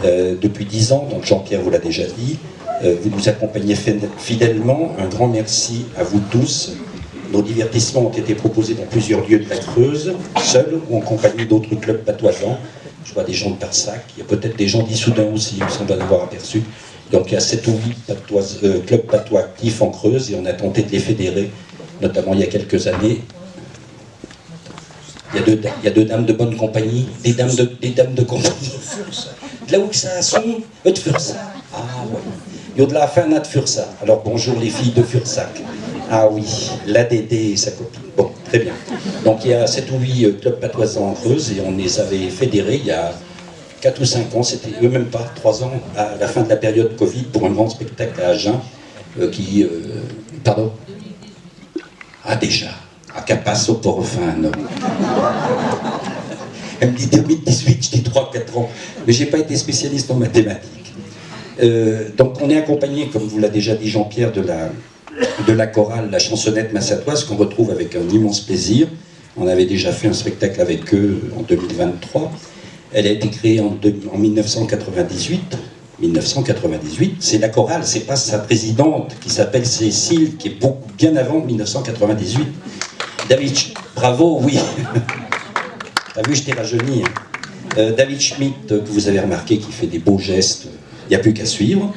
Depuis 10 ans, donc Jean-Pierre vous l'a déjà dit, vous nous accompagnez fidèlement. Un grand merci à vous tous. Nos divertissements ont été proposés dans plusieurs lieux de la Creuse, seuls ou en compagnie d'autres clubs patoisans. Je vois des gens de Parsac, il y a peut-être des gens d'Issoudun aussi, il me semble en avoir aperçu. Donc il y a 7 ou 8 clubs patois actifs en Creuse et on a tenté de les fédérer, notamment il y a quelques années. Il y a deux dames de bonne compagnie, des dames de compagnie. Là où que ça son, de Fursa. Ah oui. Il y a de la fin de Fursa. Alors bonjour les filles de Fursac. Ah oui, la Dédé et sa copine. Bon, très bien. Donc il y a 7 ou 8 clubs patoisans en Creuse et on les avait fédérés il y a 4 ou 5 ans, c'était eux même pas, 3 ans, à la fin de la période Covid, pour un grand spectacle à Agen, pardon. Ah déjà, à Capasso Porofin, non. Elle me dit 2018, je dis 3-4 ans, mais j'ai pas été spécialiste en mathématiques. Donc on est accompagné, comme vous l'a déjà dit Jean-Pierre, de la chorale, la chansonnette massatoise, qu'on retrouve avec un immense plaisir. On avait déjà fait un spectacle avec eux en 2023. Elle a été créée en 1998. 1998, c'est la chorale, c'est pas sa présidente qui s'appelle Cécile, qui est beaucoup bien avant 1998. David, bravo, oui. T'as vu, je t'ai rajeuni. Hein. David Schmitt, que vous avez remarqué, qui fait des beaux gestes, il n'y a plus qu'à suivre,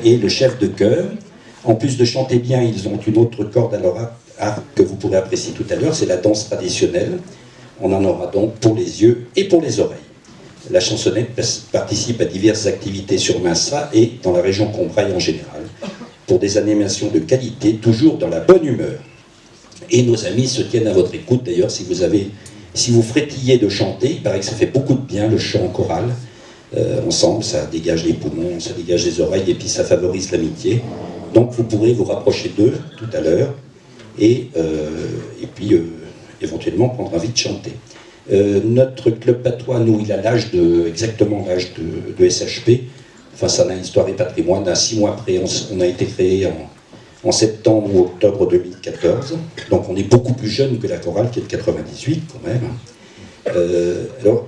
et le chef de chœur. En plus de chanter bien, ils ont une autre corde à leur arc que vous pourrez apprécier tout à l'heure, c'est la danse traditionnelle. On en aura donc pour les yeux et pour les oreilles. La chansonnette participe à diverses activités sur Massa et dans la région Combraille en général, pour des animations de qualité, toujours dans la bonne humeur. Et nos amis se tiennent à votre écoute, d'ailleurs, si vous frétillez de chanter, il paraît que ça fait beaucoup de bien, le chant choral. Ensemble, ça dégage les poumons, ça dégage les oreilles, et puis ça favorise l'amitié. Donc vous pourrez vous rapprocher d'eux tout à l'heure, et puis éventuellement prendre envie de chanter. Notre club patois, nous, il a exactement l'âge de SHP. Enfin, ça a une histoire et patrimoine. 6 mois après, on a été créé en septembre ou octobre 2014. Donc on est beaucoup plus jeune que la chorale, qui est de 98 quand même. Alors,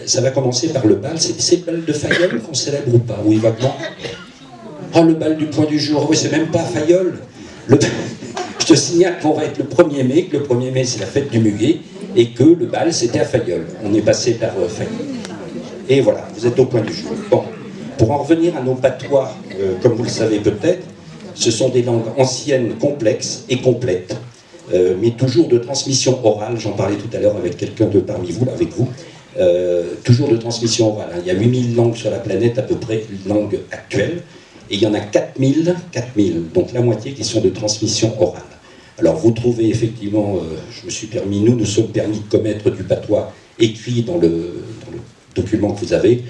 ça va commencer par le bal. C'est le bal de Fayolle qu'on célèbre ou pas? Oui, vaguement. Oh, le bal du point du jour. Oui, c'est même pas Fayolle. Je te signale qu'on va être le 1er mai, que le 1er mai, c'est la fête du muguet, et que le bal, c'était à Fayolle. On est passé par Fayolle. Et voilà, vous êtes au point du jour. Bon, pour en revenir à nos patois, comme vous le savez peut-être, ce sont des langues anciennes, complexes et complètes, mais toujours de transmission orale. J'en parlais tout à l'heure avec quelqu'un de parmi vous, avec vous. Toujours de transmission orale. Il y a 8000 langues sur la planète, à peu près, langues actuelles. Et il y en a 4000, donc la moitié qui sont de transmission orale. Alors vous trouvez effectivement, nous nous sommes permis de commettre du patois écrit dans le document que vous avez.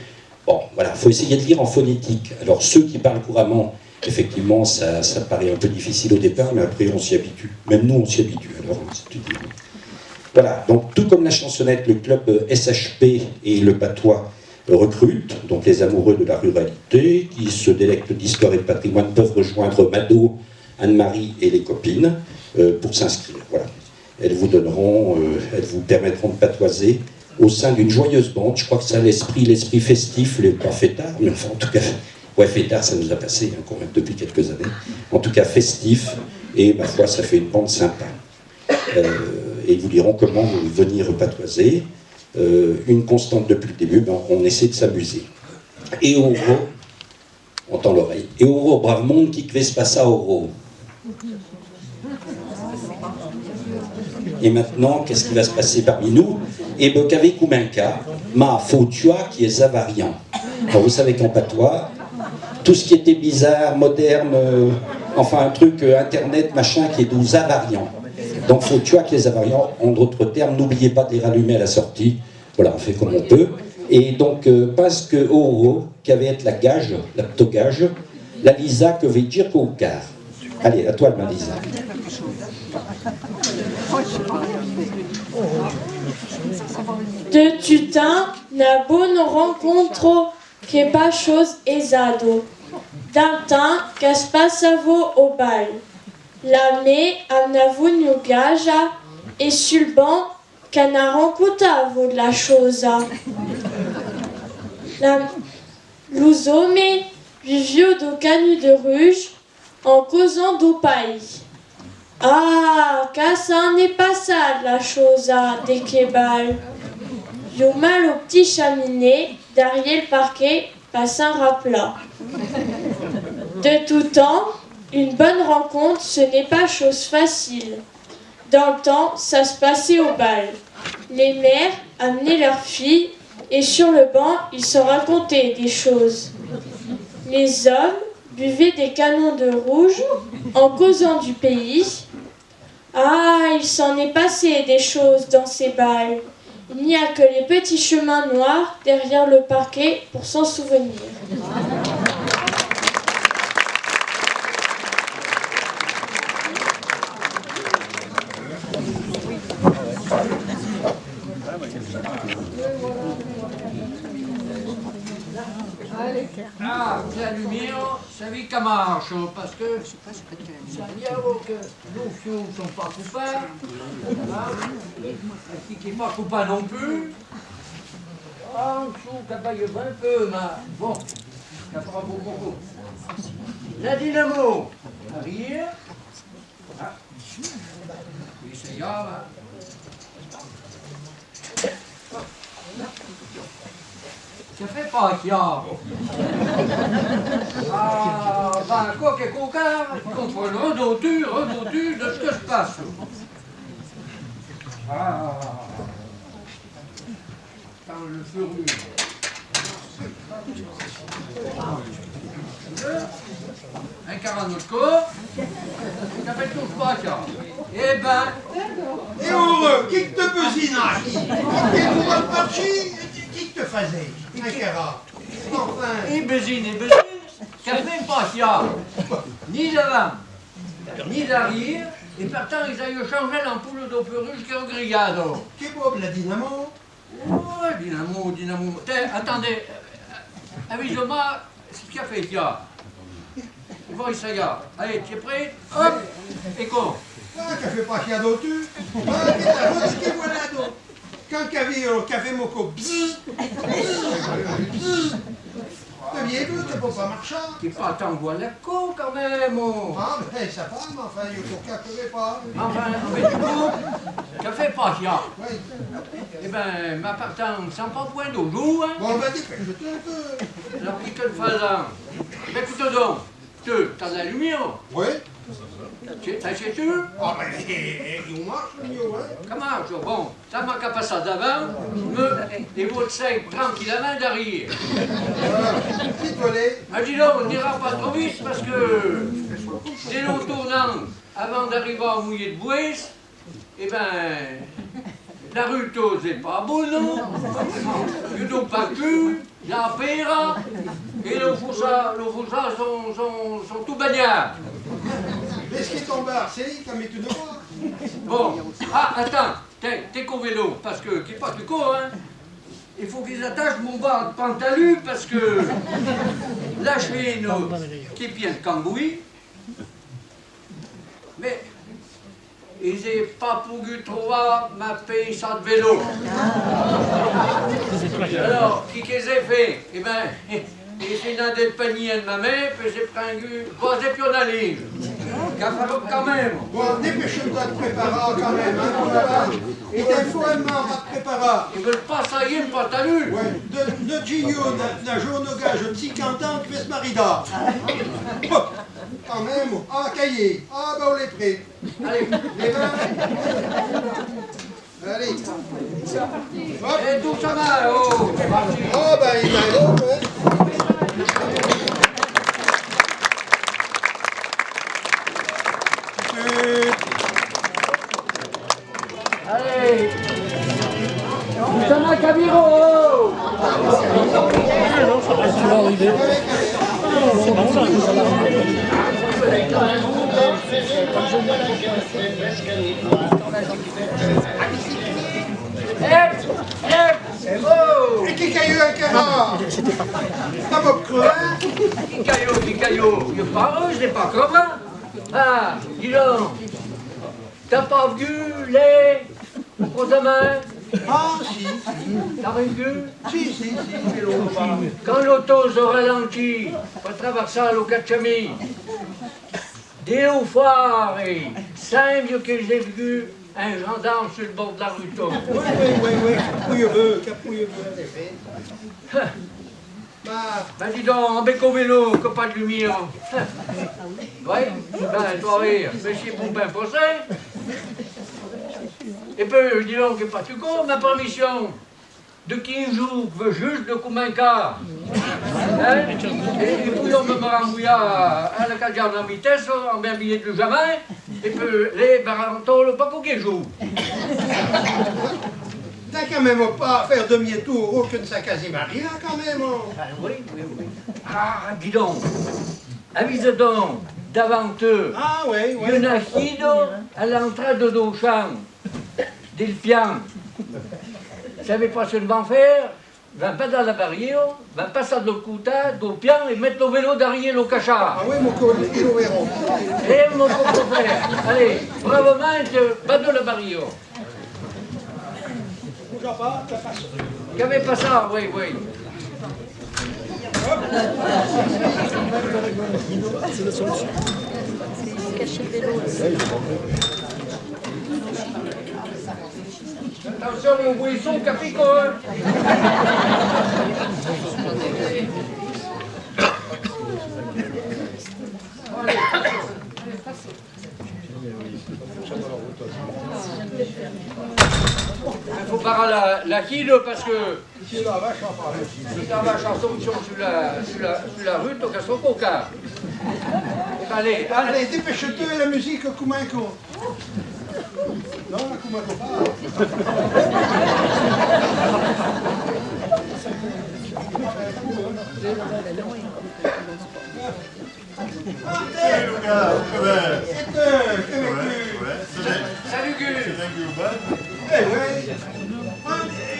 Bon, voilà, il faut essayer de lire en phonétique. Alors ceux qui parlent couramment, effectivement, ça paraît un peu difficile au départ, mais après on s'y habitue. Même nous, on s'y habitue. Alors, voilà, donc tout comme la chansonnette, le club SHP et le patois recrutent, donc les amoureux de la ruralité, qui se délectent d'histoire et de patrimoine, peuvent rejoindre Mado, Anne-Marie et les copines pour s'inscrire. Voilà. Elles vous permettront de patoiser au sein d'une joyeuse bande. Je crois que ça a l'esprit festif, pas fêtard, mais enfin en tout cas, ouais, fêtard, ça nous a passé hein, quand même depuis quelques années. En tout cas festif, et ma foi, ça fait une bande sympa. Et ils vous diront comment venir patoiser. Une constante depuis le début, ben, on essaie de s'amuser. Et au on tend l'oreille. Et au brave monde qui se passe à Oro. Et maintenant, qu'est-ce qui va se passer parmi nous? Et ben, qu'avec Koumenka, ma fautua qui est zavariant. Alors, vous savez qu'en patois, tout ce qui était bizarre, moderne, enfin un truc internet, machin, qui est d'où zavariant. Donc fautua qui est zavariant, en d'autres termes, n'oubliez pas de les rallumer à la sortie. Voilà, on fait comme on peut. Et donc, parce que Oro, qui avait être la gage, la ptogage, la Lisa que veut dire qu'au quart. Allez, à toi, ma Lisa. De tutin, na bonne rencontre, que pas chose esado. D'un temps, qu'as pas savo au bal. L'année, amnavo nous gaja, et sur le banc, qu'en a rencontré de la chose. La Louzomé, du vieux do canu de ruge, en causant d'eau paille. Ah, qu'à ça n'est pas ça la chose à des kebals. Yo mal au petit chaminé, derrière le parquet, passe un rappelat. De tout temps, une bonne rencontre, ce n'est pas chose facile. Dans le temps, ça se passait au bal. Les mères amenaient leurs filles et sur le banc, ils se racontaient des choses. Les hommes buvaient des canons de rouge en causant du pays. Ah, il s'en est passé des choses dans ces bals. Il n'y a que les petits chemins noirs derrière le parquet pour s'en souvenir. Ah, la lumière, ça vit qu'à marche, parce que ça vient que nos fiots ne sont pas coupables, qui n'est pas coupable non plus. Ah, on trouve qu'elle baille un peu, mais bon, ça fera beaucoup. La dynamo arrière. Ah. Oui, c'est grave. Ça fait pas qu'il y a. Ah, ben, quoi que coquin, contre le redotu de ce que se passe. Ah, dans le furieux. Un quart de corps, ça fait tout pas qu'il y a. Eh ben. Et heureux, qui te besina? Et pour votre parti, qui te faisait? Un carat. Enfin. Et besine, ça fait pas qu'il y a. Ni d'avant, ni d'arrière, et pourtant ils aillent changer l'ampoule d'opéruge qui est au grillado. Qui bob la dynamo? Oh, dynamo. Attendez, avise-moi ce qu'il a fait qu'il y a. Bon, ça y est. Allez, tu es prêt? Hop, et quoi? Ah, qui fait pas qu'il y a d'autres? Ah, qui voilà d'autres? Quand café moco, bzzz, le vieil bleu, tu peux pas marcher. Qui pas tant voir la co quand même. Oh. Ah, ben ça va, mais enfin, il faut qu'elle ne pas. Enfin, mais du coup, ça fait pas qu'il y a. Oui. Eh ben, ma partante, sans pas point d'eau, joue, hein. Bon, ben dépêche-toi un peu. Alors, qui te le faisant? Ben, écoute donc, t'as de la lumière? Oui. T'as chez tu? Ah, ben, il marche le mieux, hein. Comment? Bon, ça m'a qu'à passer d'avant, et votre 5 tranquillement derrière. Petit volet. Ah, dis donc, on n'ira pas trop vite parce que dès l'eau tournante, avant d'arriver à mouiller de Bouès, eh ben, la rue Tose n'est pas bonne, non? Il n'y a pas plus, la pire, et le foussa sont tout bagnards. Mais ce qui est tombé à Arcélie, comme tu ne vois. Bon, ah, attends, t'es qu'au vélo, parce que, qui est pas plus court, hein? Il faut qu'ils attachent mon bas de pantalon, parce que la chaîne qui est bien de cambouis, mais ils n'ont pas pu trouver ma paye sans de vélo. Alors, qui qu'ils aient fait? Eh ben, j'ai nadé le panier de ma mère, puis j'ai pris un gu, bon, j'ai plus en aller. Quand même. Bon, dépêche-toi de préparer quand même, hein. Et des fois, on va te préparer. Ils veulent pas sailler le pantalon. Ouais, de Gio, la jaune au gage, petit canton qui fait ce marida. Quand même, ah, cahier, ah, ben on est prêt. Allez. Les mains. Allez. Hop. Et tout ça va, oh, c'est parti. Ah, ben il y a l'autre, ouais. Allez. Sana Kabiro. Tu vas arriver. Et qui a eu un carat? T'as pas creux, hein? Qui caillou, il est pas heureux, je n'ai pas comme ça. Ah, dis donc, t'as pas vu les Rosamins Ah, si. T'as vaincu? Si, vélo. Quand l'auto se ralentit, pour traverser le Cacciami, Dio fuori, sempre che j'ai vu un gendarme sur le bord de la route. Oui. Capouilleux, en effet. Bah, Ben dis donc, en bec au vélo, que pas de lumière. Oui, ben toi rire, monsieur Pompin Fossé. Et puis, dis donc, pas tu con, ma permission de 15 jours, veut juste de Koumenka. Hein? Et puis on me marambouilla à la cadière en vitesse, en bien billet de jamais, et puis les barantons le pas qu'au jour. t'as quand même pas à faire demi-tour aucune sa Casimari, là, quand même. Ah, oui. Ah, dis donc, avise donc, davant eux, Ah, oui. il y en a chido à l'entrée de Dochamp, del Pian. Savez pas ce qu'ils vont faire? Van pas dans la barrière, van passer de l'autre côté, du pian, et mettre le vélo derrière le cachard. Ah oui, mon collègue, ils le verront. Et mon propre frère. Allez, bravement, pas de la barrière. Bouge pas, t'as pas ça. Qu'avait pas ça? Oui. Attention, mon buisson capicole. Il faut parer la quille parce que C'est la vache en parle. si la vache en tombe sur la rue, tu casses ton coca. Allez. Allez, dépêche-toi, la musique Koumenko. Non, la Koumenko pas. Salut Gus. Eh oui.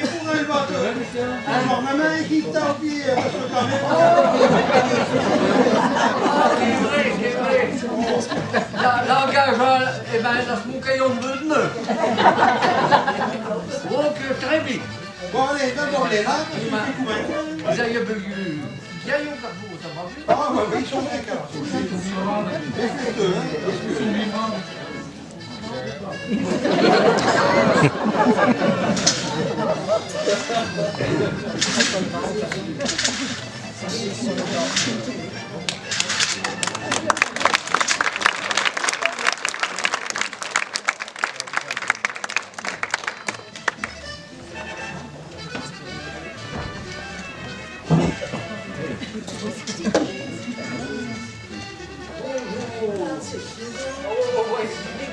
Et pour un batteur, alors ma main qui t'a au pied, parce que quand même... C'est vrai. L'engagement, eh ben, das moet je ontbinden. Ook très vite. Bon, allez, d'abord les lacs, parce que Koumenko... Vous avez eu bien au carrefour, ça va vite. Ah, oui, ils sont bien carrés. Écoute-eux, hein.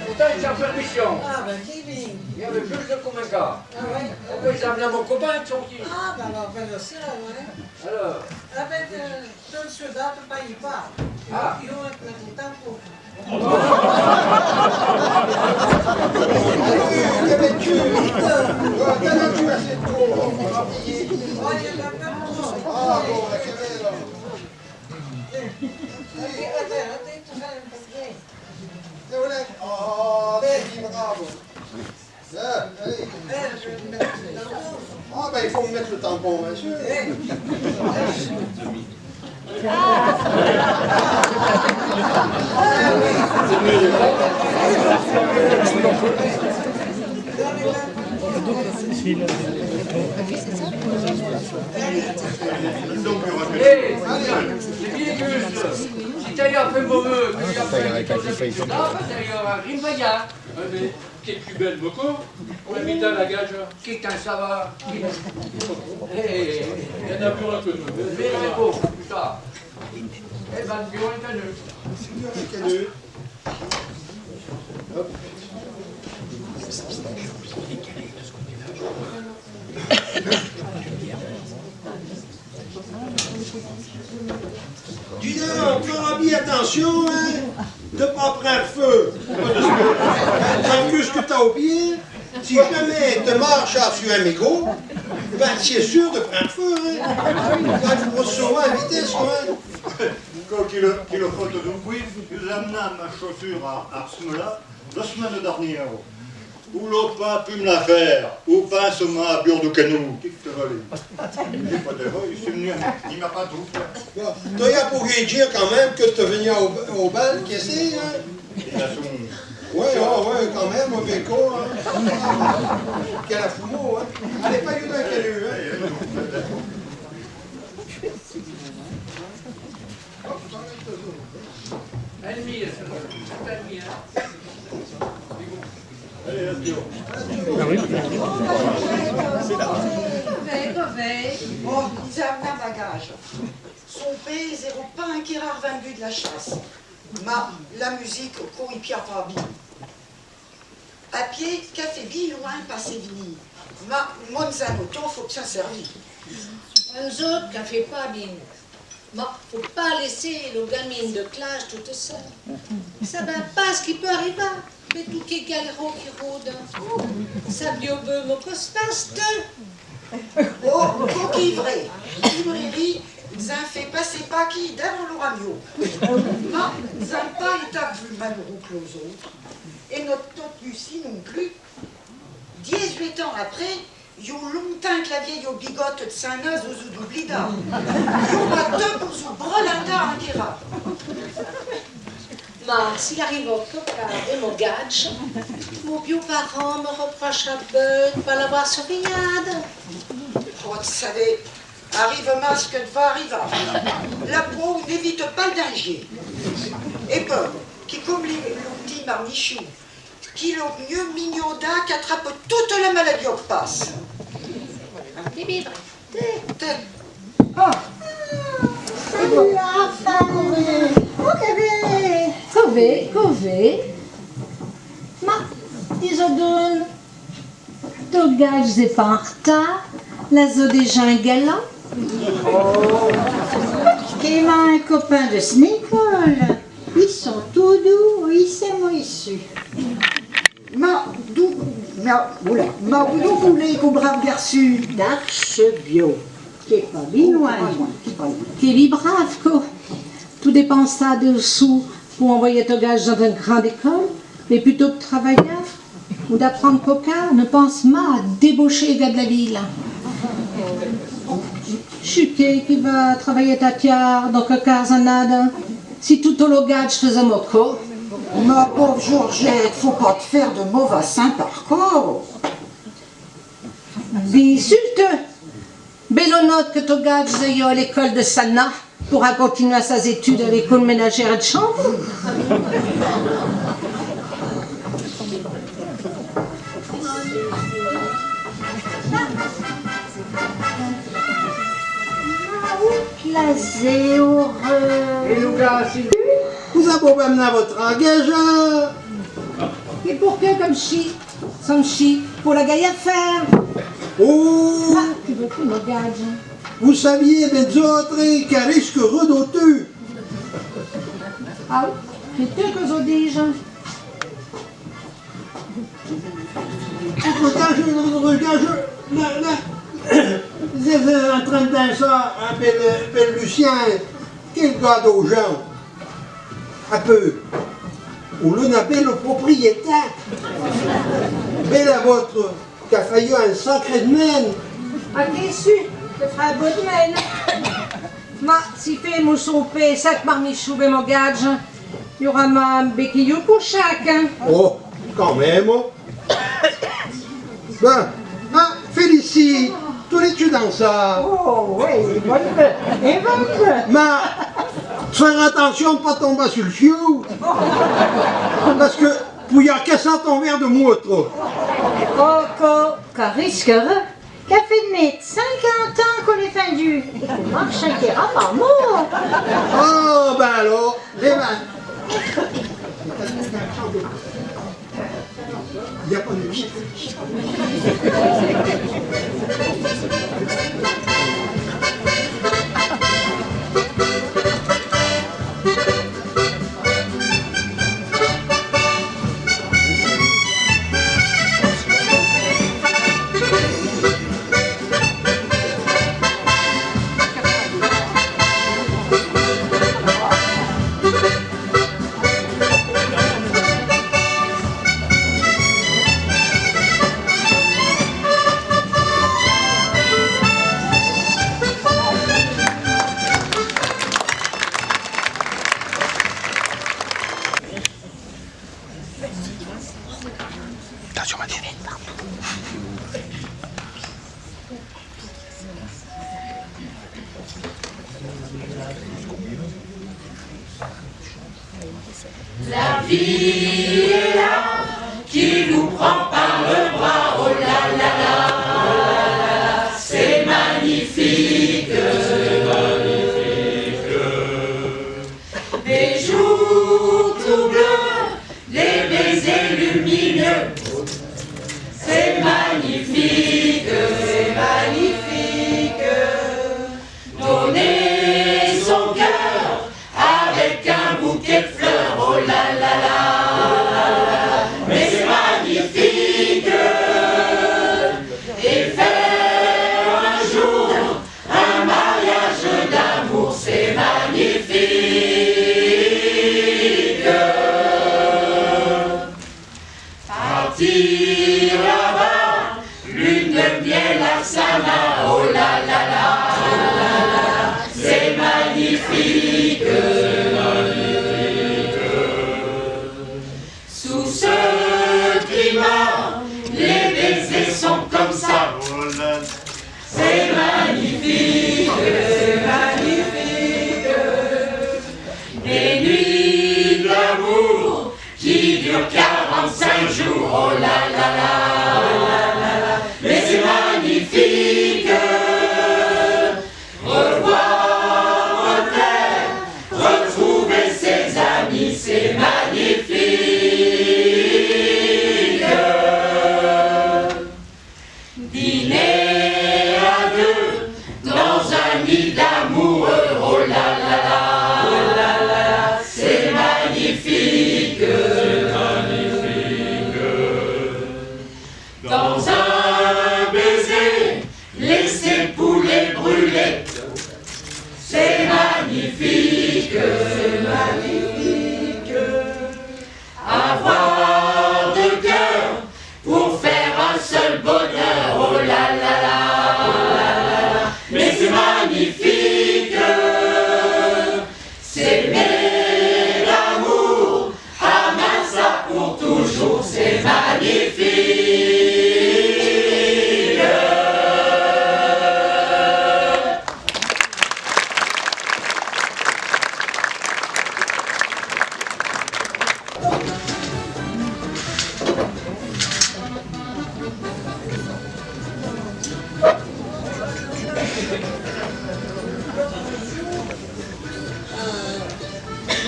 Pourtant, ils ont permission. Ah, ben qui vient? Il y avait juste de Koumenka. Ah ouais? Pourquoi ils amenaient mon copain, ils sont qui? Ah, ben on va faire ça, ouais. Alors, Avec tout le soldat, tu ne payes pas. Ah. Ils ont un temps pour. T'avais-tu assez trop? Oh, il y a de la peine pour ça. Ah, bon, la quelle là? Arrêtez, tu fais un peu de bien. C'est vrai? Oh, c'est bravo. Là, allez. Je vais me mettre dans le dos. Ah, ben il faut me mettre le tampon, monsieur. hé, c'est bien Gus. Si t'as eu un peu mauvais, que tu as fait quelque chose, t'as eu un rimbaya. Mais quelle plus belle moco, on l'a mis dans la gage. Qui t'en ça va? Il y en a plus un que nous. Mais réponds, putain. Eh ben, tu vois, entendu. Dis donc, fera bien attention, hein, de pas prendre feu. Tant que ce que t'as au pied, si jamais te marches sur un mégot, ben tu es sûr de prendre feu, hein. Il faut se sauver à vitesse, hein. Quand il a fait de bruit, il a amené ma chaussure à Smela, 2 semaines dernière. Ou l'autre pas pu me la faire. Ou pas seulement à bord du canot. Qu'est-ce que tu vas aller? J'ai pas d'erreur, il s'est venu, il m'a pas tout fait. Bon, toi, il a pour dire quand même que tu venu au bal, qu'est-ce que c'est, hein? Il a son... Ouais, quand même, au béco, hein? Quel a fumo, hein? Allez, pas eu d'un calu, hein? Admire, admire. Allez, let's go. Oh, ils avaient un bagage. Son père, zéro pas un qui rare vendu de la chasse. La musique, court y pierre pas bien. À pied, café bien loin, passé vini. Monzano, faut que ça servi. Nous autres, café pas bien. Mais faut pas laisser le gamine de classe toute seule. Ça va pas ce qui peut arriver. Mais tout qui galero qui rôde. Ça biobeu, mon cospace de. Oh, coquille vrai. Librairie, ils ont fait passer pas qui devant le ramio. Non, ils n'ont pas été plus malheureux que les autres. Et notre tante Lucie non plus. 18 ans après, ils ont longtemps que la vieille aux bigotes de Saint-Naz aux d'Oublida. Ils ont pas deux pour son brelanda en guérard. Mais s'il arrive au coca et mon gadge, mon vieux parent me reproche un peu de ne pas l'avoir surveillé. Oh, tu savais, arrive masque de va arriver. La peau n'évite pas le danger. Et Bob, qui comme les petits marmichous, qui le mieux mignoda qu'attrape toute la maladie au passe. Des bibres. Salut la famille. Cové. Ma, disons to gage c'est pas en retard, la zo déjà un galant. Qui m'a un copain de Snicole. Ils sont tout doux, ils s'aiment issus. D'où voulez qu'au brave garçu d'Archebio, qui est pas bien loin, Qui est brave, quoi. Tout dépend ça dessous pour envoyer ton gage dans une grande école, mais plutôt que travailler ou d'apprendre coca, ne pense pas à débaucher les gars de la ville. Chuquet qui va travailler à Tiare, dans coca zanade, si tout au gage faisait moco. Ma pauvre Georgette, faut pas te faire de mauvais sein par corps. Bisulte, Bellonote que ton gage aille à l'école de Sana pourra continuer ses études à l'école ménagère de chambre. placé heureux. Et nous, gars, vous avez pas amené votre engagement. Et pour que comme chi, sans chi, pour la gaille à faire. Oh, Ah, tu veux plus me gage. vous saviez, ben autres, qu'un risque redouteux. Ah oui, c'est eux que je dis. Regarde, vous êtes en train de dire ça, appelle Lucien, quel gars aux gens. Un peu. Ou l'on appelle le propriétaire. Mais la vôtre, qui a failli un sacré de mène. Ah, qu'est-ce que tu feras un beau domaine. Ma, si fait mon soupé, 5 marmichous et mon gage, il y aura ma béquillou pour chacun. Oh, quand même. Ben, ah, Félicie, tous les tu dans ça. Oh, oui, bonne et bonne. Mais, faire attention de ne pas tomber sur le fiou. Parce que, il y a qu'à ça ton verre de moutre. Coco, qu'à risquera. Café de mettre 50 ans qu'on est fendu. Et qu'on marche un terrain par mort. Oh, ben alors, les mains. Il n'y a pas de vie. La vie est là, qui vous prend par le bras, oh là là là, c'est magnifique, c'est magnifique. Des jours tout bleus, des baisers lumineux, c'est magnifique, c'est magnifique. Donner son cœur avec un bouquet de fleurs, oh là là là, mais c'est magnifique. Et faire un jour un mariage d'amour, c'est magnifique. Partir là-bas, lune de miel à Sana, oh là là là, c'est magnifique. Sous ce climat, les baisers sont comme ça. C'est magnifique, c'est magnifique. Des nuits d'amour qui durent 45 jours, oh là là là, mais c'est magnifique. Revoir un père, retrouver ses amis, c'est magnifique. Dîner à deux dans un nid d'amoureux, oh là là là, c'est magnifique. Dans un baiser, laisser poulet brûler, c'est magnifique, c'est magnifique. Avoir de cœur pour faire un seul bonheur, oh là là là, mais c'est magnifique. S'aimer l'amour, amar ça pour toujours, c'est magnifique.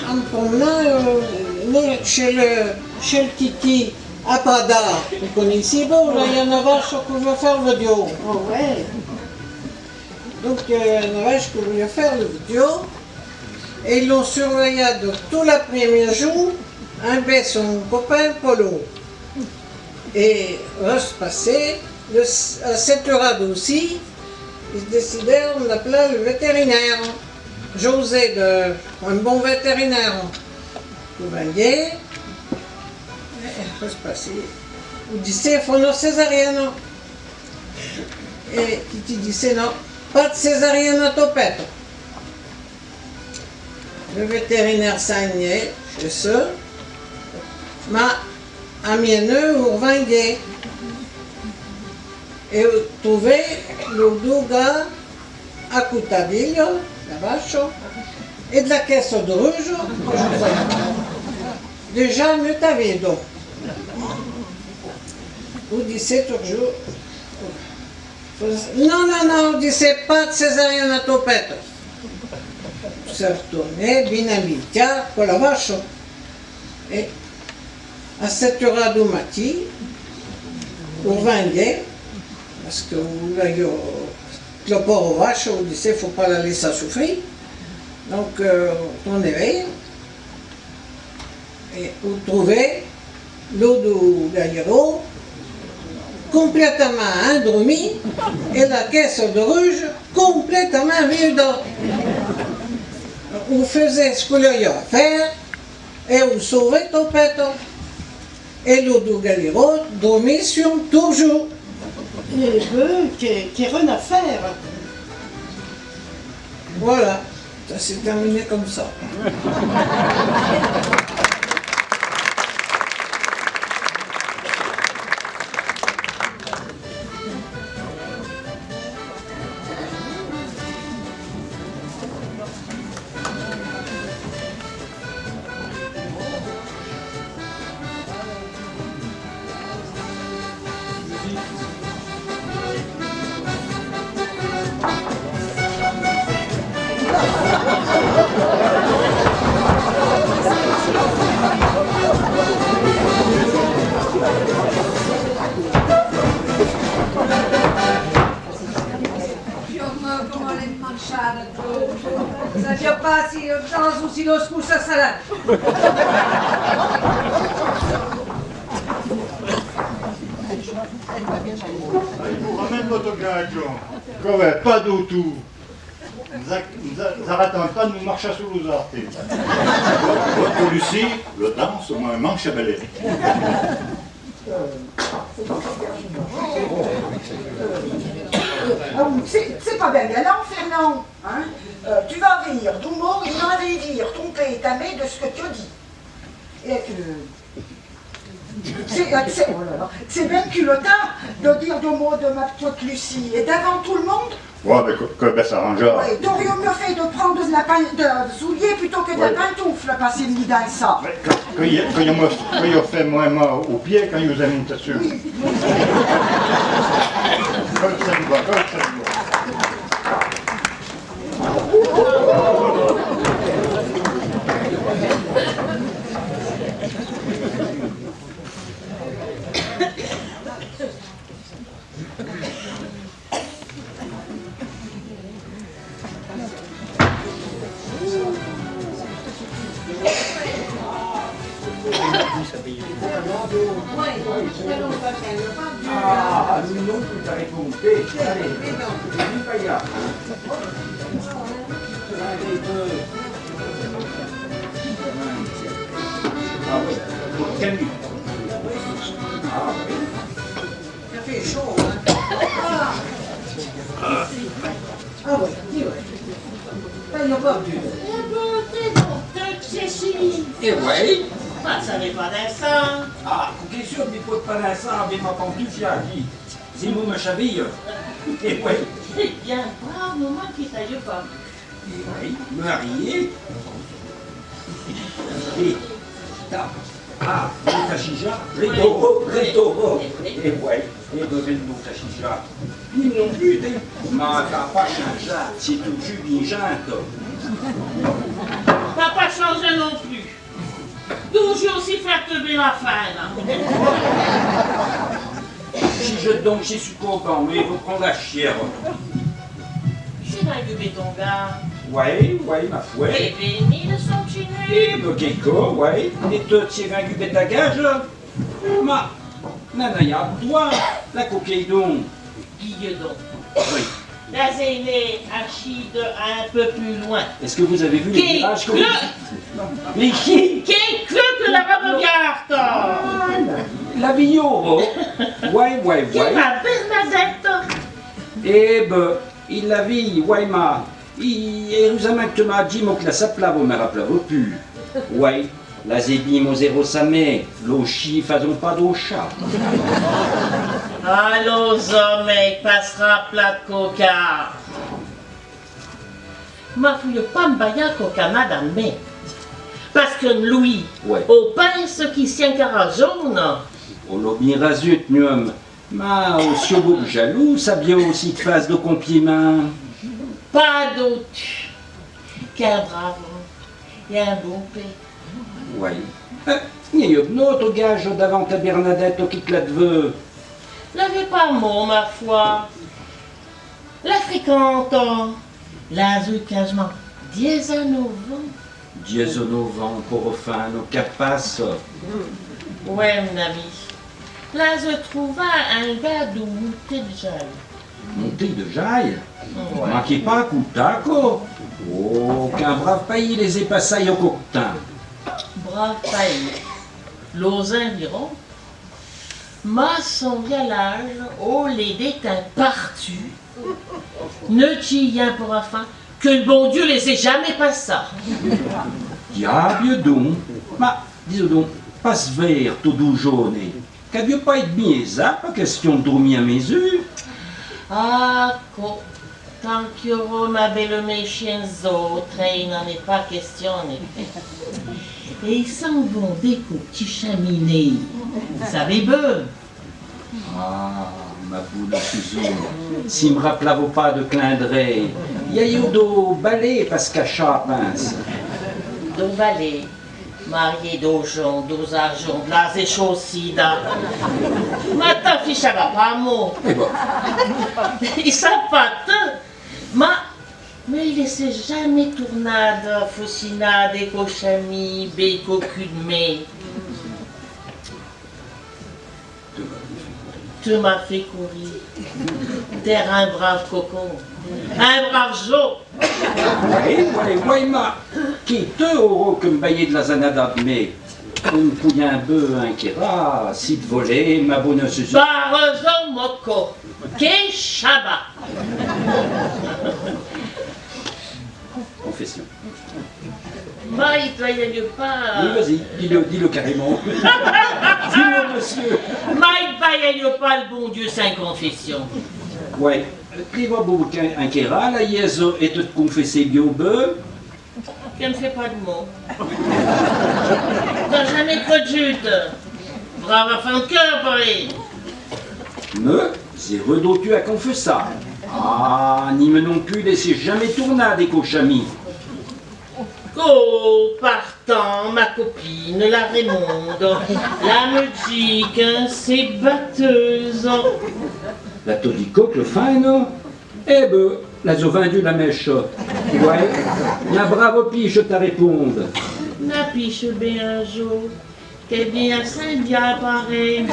En me promenant chez le Titi à Pada, vous connaissez bon, là il y en a vache que je vais faire le vidéo. Oh ouais. Donc il y en a vache que je voulais faire le vidéo. Et ils l'ont surveillé de tout l'après-midi jour, avec son copain Polo. Et va se passer, à 7h aussi, ils décidèrent d'appeler le vétérinaire. José, un bon vétérinaire. Vous voyez, va se passer. Vous disiez, il faut une césarienne. Et Titi disait, non, pas de césarienne à topette. Le vétérinaire saignait chez eux, mais à mienneux ou vingué. Et vous trouvez le douga à Coutavillo, la vache, et de la caisse de rouge, que je crois. Déjà, mieux t'avais donc. Vous disiez toujours, non, non, non, vous disiez pas de césarienne à topette. Se retournait, bien habillé, pour la vache. Et à 7h du matin, on vendait, parce que le porc aux vaches, on disait, il ne faut pas la laisser souffrir. Donc, on éveille, et vous trouvez l'eau du gaillero complètement endormie et la caisse de rouge complètement vide. Vous faisiez ce que vous aviez à faire et vous sauvez ton péton. Et l'eau du gaillero dormit sur toujours. Les bœufs qui rien à faire. Voilà, ça s'est terminé comme ça. Come le mangiare tu? Se ti passi, non si lo scusa sarà. Vous ramène votre gaggio. Come, pas du tout. Zaratan pas nous marcher sous les artés. Votre Lucie, le danse, moi, manche à balai. C'est pas bien galant, Fernand. Hein? Tu vas venir d'humour, il va dire ton père et ta mère de ce que tu dis. Et c'est bien culotard de dire deux mots de ma petite Lucie. Et devant tout le monde. Ouais, mais que ben s'arrangera. Ouais, t'aurais mieux fait de prendre de souliers plutôt que de la pantoufle, passer le nid dans ça. Quand il fait moi au pied, quand il vous amène dessus. Comme ça nous va, comme ça nous va. Ah, nous non plus t'as répondu. Allez, viens pas y aller. Ah oui, pour Camille. Ah oui. Ça fait chaud, hein. Ah oui, dis ouais. Il n'y a pas bu. Et ouais. Ça n'est pas d'instant. Ah, qu'est-ce que tu peux pas d'instant avec ma pantoufle dit. C'est moi ma chaville. Et ouais. C'est bien brave, maman qui t'a eu pas. Et oui, marié. Et t'as. Ah, ta chicha. Réto. Et ouais. Et besoin de ta chicha. Ni non plus, t'es. Mais t'as pas changé. C'est tout juste une jante. T'as pas changé non plus. Toujours aussi faire tomber la fin, là. Si je donc, j'ai su content, mais il faut prendre la chière. C'est un gubé ton gars. Ouais, ma foi. Et béni de son chiné. Et le gecko, ouais. Et toi, tu es un gubé ta gage. Ma, nanaya, toi, la coquille donc. Guilledon. Oui. La zénée archide un peu plus loin. Est-ce que vous avez vu les virages comme... Les qui? Qui que la regarde? La Vignoro. Ouais. Qui ma Bernadette? Eh ben, il la vie, ouais, ma. Il nous a maintenant dit que la saplavo me rappelait plus. Ouais, la zébim au zéro samé, l'eau chi faisons pas d'eau chat. Allons, hommes, il passera plat de coca. Ma fouille pas m'bailler coca, madame, mais. Parce que Louis, ouais. Au pince qui s'y encara jaune. Au lobby rasut, nuum. Ma, au siobo jaloux, ça bien aussi de face de compliment. Pas doute. Qu'un brave, et un bon père. Ouais. Il y a un autre gage d'avant ta Bernadette qui te la veut. N'avez pas mot, ma foi. La fréquente, la zoucagement, diesanovan. Diesanovan, porofano, capace. Ouais, mon ami. Là, je trouva un gars de monté de jaille. Monté de jaille? Ouais. Manquez pas, coup de taco. Oh, qu'un brave pays les épassailles au coquetin. Brave pays. L'os environ. Ma son vialage, oh les détails partus. Ne t'y rien pour la fin, que le bon Dieu les ait jamais passés. Diable donc. Ma, dis donc, passe vert, tout doux jaune. Qu'à Dieu pas être bien ça, pas question de dormir à mes yeux. Ah, tant qu'il y aura ma belle méchienne autres, il n'en est pas question en effet. Et ils s'en vont des petits cheminées. Vous savez, peu. Ah, ma boule de fuseau. Si me rappelez pas de clin d'œil, il y a eu do balai parce qu'à chat pince. Do balai, marié d'argent, dos argent, blas et chaussées, ma ta fille, ça va pas, moi. Ils savent pas tout. Mais il laissait jamais tournade, faucinade, écochami, béco, cul de mai. Tu m'as fait courir. T'es un brave cocon. Un brave jo. Ouais, ma. Qui te euros que me bailler de la zanada, mais. On pouille un bœuf, un kéra, si de voler, ma bonne susu. Barrezo moko. Ke shaba. Confession. Bah, il te voyait pas. Oui, vas-y, dis-le carrément. Dis-le, monsieur. Mike voyait pas le bon Dieu sans confession. Ouais. Tu vas beaucoup un kéra, la yèze et te confesser bien au bœuf. Je ne fais pas de mots. T'as jamais trop de jute. Brave fin de cœur, pareil. Me, c'est redottu à confesser. Ah, ni me non plus laisser jamais tourner des cochamis. Oh, partant, ma copine, la Raymonde, la musique, c'est batteuse. La todicoque, le fin, non? Eh ben, la zo vendu la mèche. Ouais, la brave piche t'a répondu. La piche bien jour, qu'est bien Saint-Dia pareil.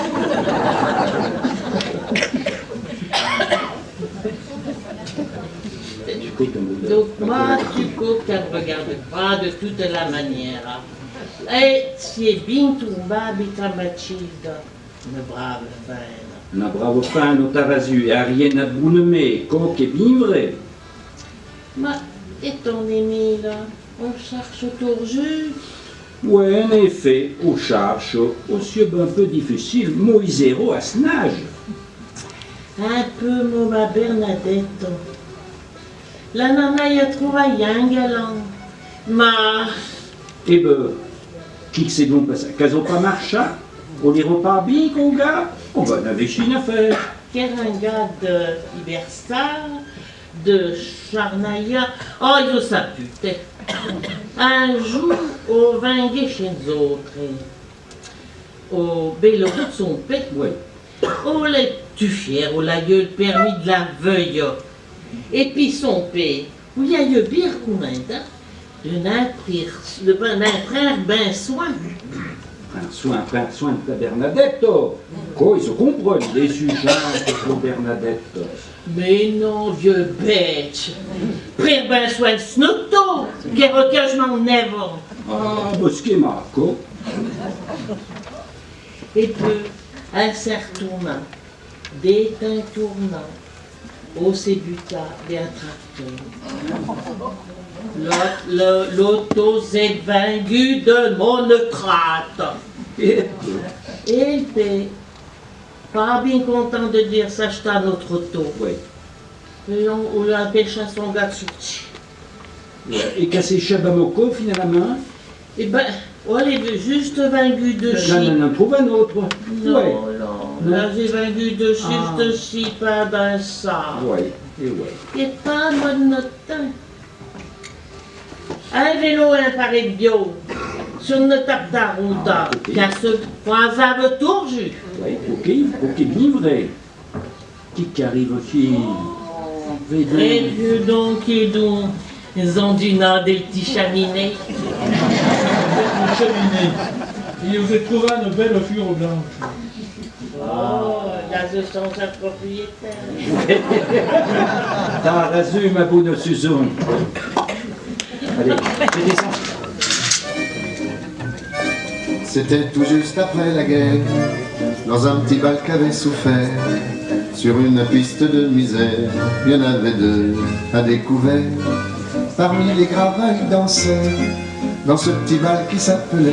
Donc, moi, tu coupes, tu ne regardes pas de toute la manière. Et si est bien tombé, bita machilda, une brave femme. La brave femme au tarazu et a rien à bounemer, coq est bien vrai. Mais, et ton ami là, on cherche autour jus. Ouais, en effet, on cherche, aussi un peu difficile, Moïsero à ce nage. Un peu, ma Bernadette. La nana y a trouvé un galant. Ma... Eh ben, qui c'est donc ça? Qu'elles pas marché? On les repart bien, qu'on gars? On va en avoir chine à faire. Quel un gars de Iberstar, de Charnaïa. Oh, ils ont sa pute. Un jour, au vingué chez nous autres. Au bélo de son père. Oui. Oh, les tufières, oh, la gueule permis de la veuille. Et puis son père, où il y a eu bien combien d'un frère ben soin. Prends soin de ta Bernadette. Quoi, ils se comprennent, les sujets pour Bernadette. Mais non, vieux bête. Frère ben soin de snotto, qu'est recueil je m'en never. Ah, bah, ce qui est marco. Et puis, un certain tournant, des teints tournants. Au Sébuta, bien tracteur. L'auto s'est vaincu de monocrate. Et il était pas bien content de dire s'acheter notre auto. Oui. Et on l'a pêché à son gars de sortie. Et cassé Chabamoko finalement? Eh ben, on est juste vaincu de chip. Non, trouve un autre. Non, ouais. non. Là, j'ai vaincu de juste chip dans ça. Oui, et ouais. Et pas de notre temps. Un vélo et un pareil de bio. Sur notre table d'arronda. Car ce croisard le tour, jus. Oui, ok, bien vrai. Qui arrive aussi? Et vieux donc, ils ont du nord des petits cheminées. Cheminée. Et vous avez trouvé une belle fure blanche. Oh, là, je sens un propriétaire. T'as rasu, ma bonne Suzanne. Allez, je descends. C'était tout juste après la guerre, dans un petit bal qu'avait souffert. Sur une piste de misère, il y en avait deux à découvert. Parmi les gravats, ils dansaient dans ce petit bal qui s'appelait.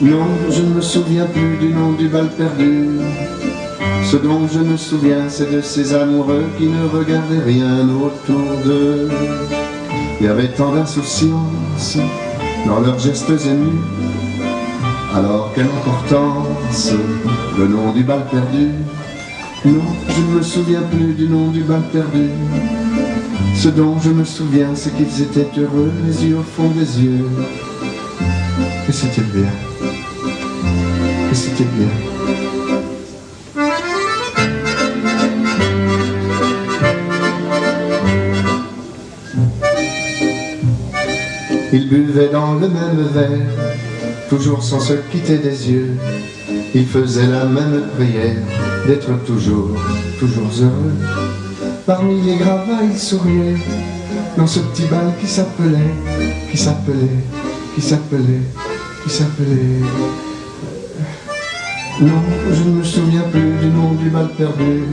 Non, je ne me souviens plus du nom du bal perdu. Ce dont je me souviens, c'est de ces amoureux qui ne regardaient rien autour d'eux. Il y avait tant d'insouciance dans leurs gestes émus. Alors quelle importance, le nom du bal perdu Non, je ne me souviens plus du nom du bal perdu. Ce dont je me souviens, c'est qu'ils étaient heureux, les yeux au fond des yeux. Et c'était bien. Et c'était bien. Ils buvaient dans le même verre, toujours sans se quitter des yeux. Ils faisaient la même prière, d'être toujours heureux. Parmi les gravats, ils souriaient, dans ce petit bal qui s'appelait. Non, je ne me souviens plus du nom du bal perdu.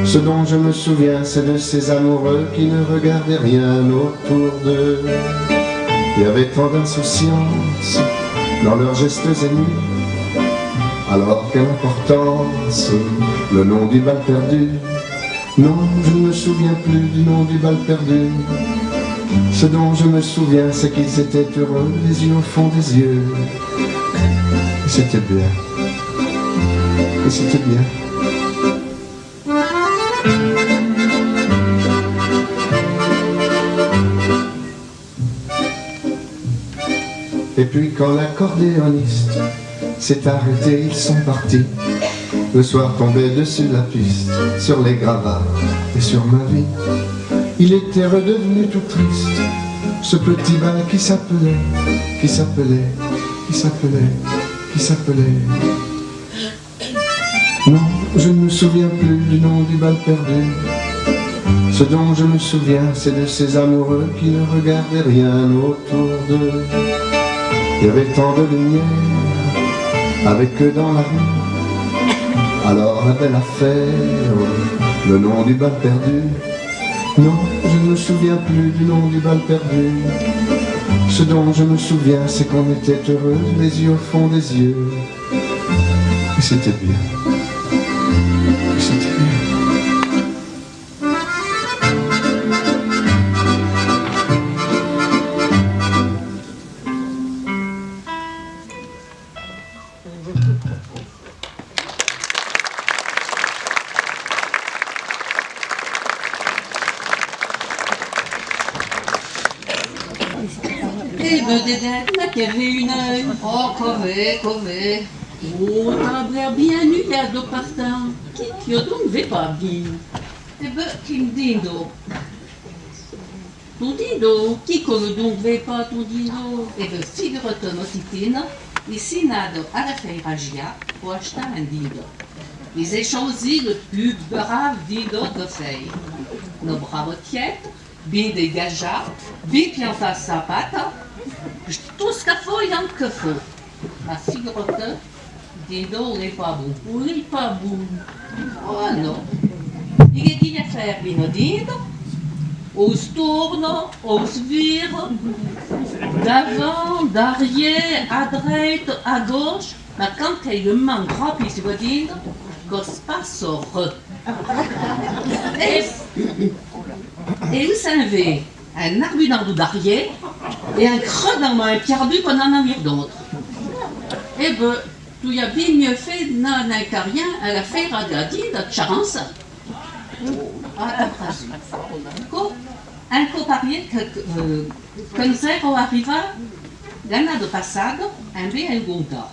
Ce dont je me souviens, c'est de ces amoureux qui ne regardaient rien autour d'eux. Il y avait tant d'insouciance dans leurs gestes émus. Alors quelle importance, le nom du bal perdu. Non, je ne me souviens plus du nom du bal perdu. Ce dont je me souviens, c'est qu'ils étaient heureux, les yeux au fond des yeux. Et c'était bien. Et c'était bien. Et puis quand l'accordéoniste s'est arrêté, ils sont partis. Le soir tombait dessus la piste, sur les gravats et sur ma vie. Il était redevenu tout triste, ce petit bal qui s'appelait. Non, je ne me souviens plus du nom du bal perdu. Ce dont je me souviens, c'est de ces amoureux qui ne regardaient rien autour d'eux. Il y avait tant de lumière avec eux dans la rue. Alors la belle affaire, le nom du bal perdu. Non, je ne me souviens plus du nom du bal perdu. Ce dont je me souviens, c'est qu'on était heureux, les yeux au fond des yeux. Et c'était bien. Et c'était bien. Eh ben, Dédette, t'as qu'elle avait une œil. Oh, cové. Oh, t'as l'air bien nu, là, do partant. Qui donc ne pas bien. Eh ben, qui me dit donc? Ton dido, qui colle donc ne pas ton dido? Eh ben, figure-toi, ma titine, ici, nado à la feiragia pour acheter un dido. Ils ont choisi le plus brave dido de feuille. Nos braves tiètes, bien dégagées, bien piantées sa patte. Tout ce qu'il faut, il y en a que faut. Ma figure-toi, dido n'est pas bon. Oui, il n'est pas bon. Oh non. Il est dit à faire bien dido. On se tourne, on se vire, d'avant, d'arrière, à droite, à gauche. Mais quand il le manque rapide, tu vas dire, qu'on se passe au re. Et vous savez, un arbu dans le dos d'arrière et un creux dans un perdu qu'on en a mis d'autres. Eh ben, tout y a bien mieux fait dans un carien à la faire à Gadi de Charance. Un coparier que zéro arriva, gana de passade, un bé un gonda.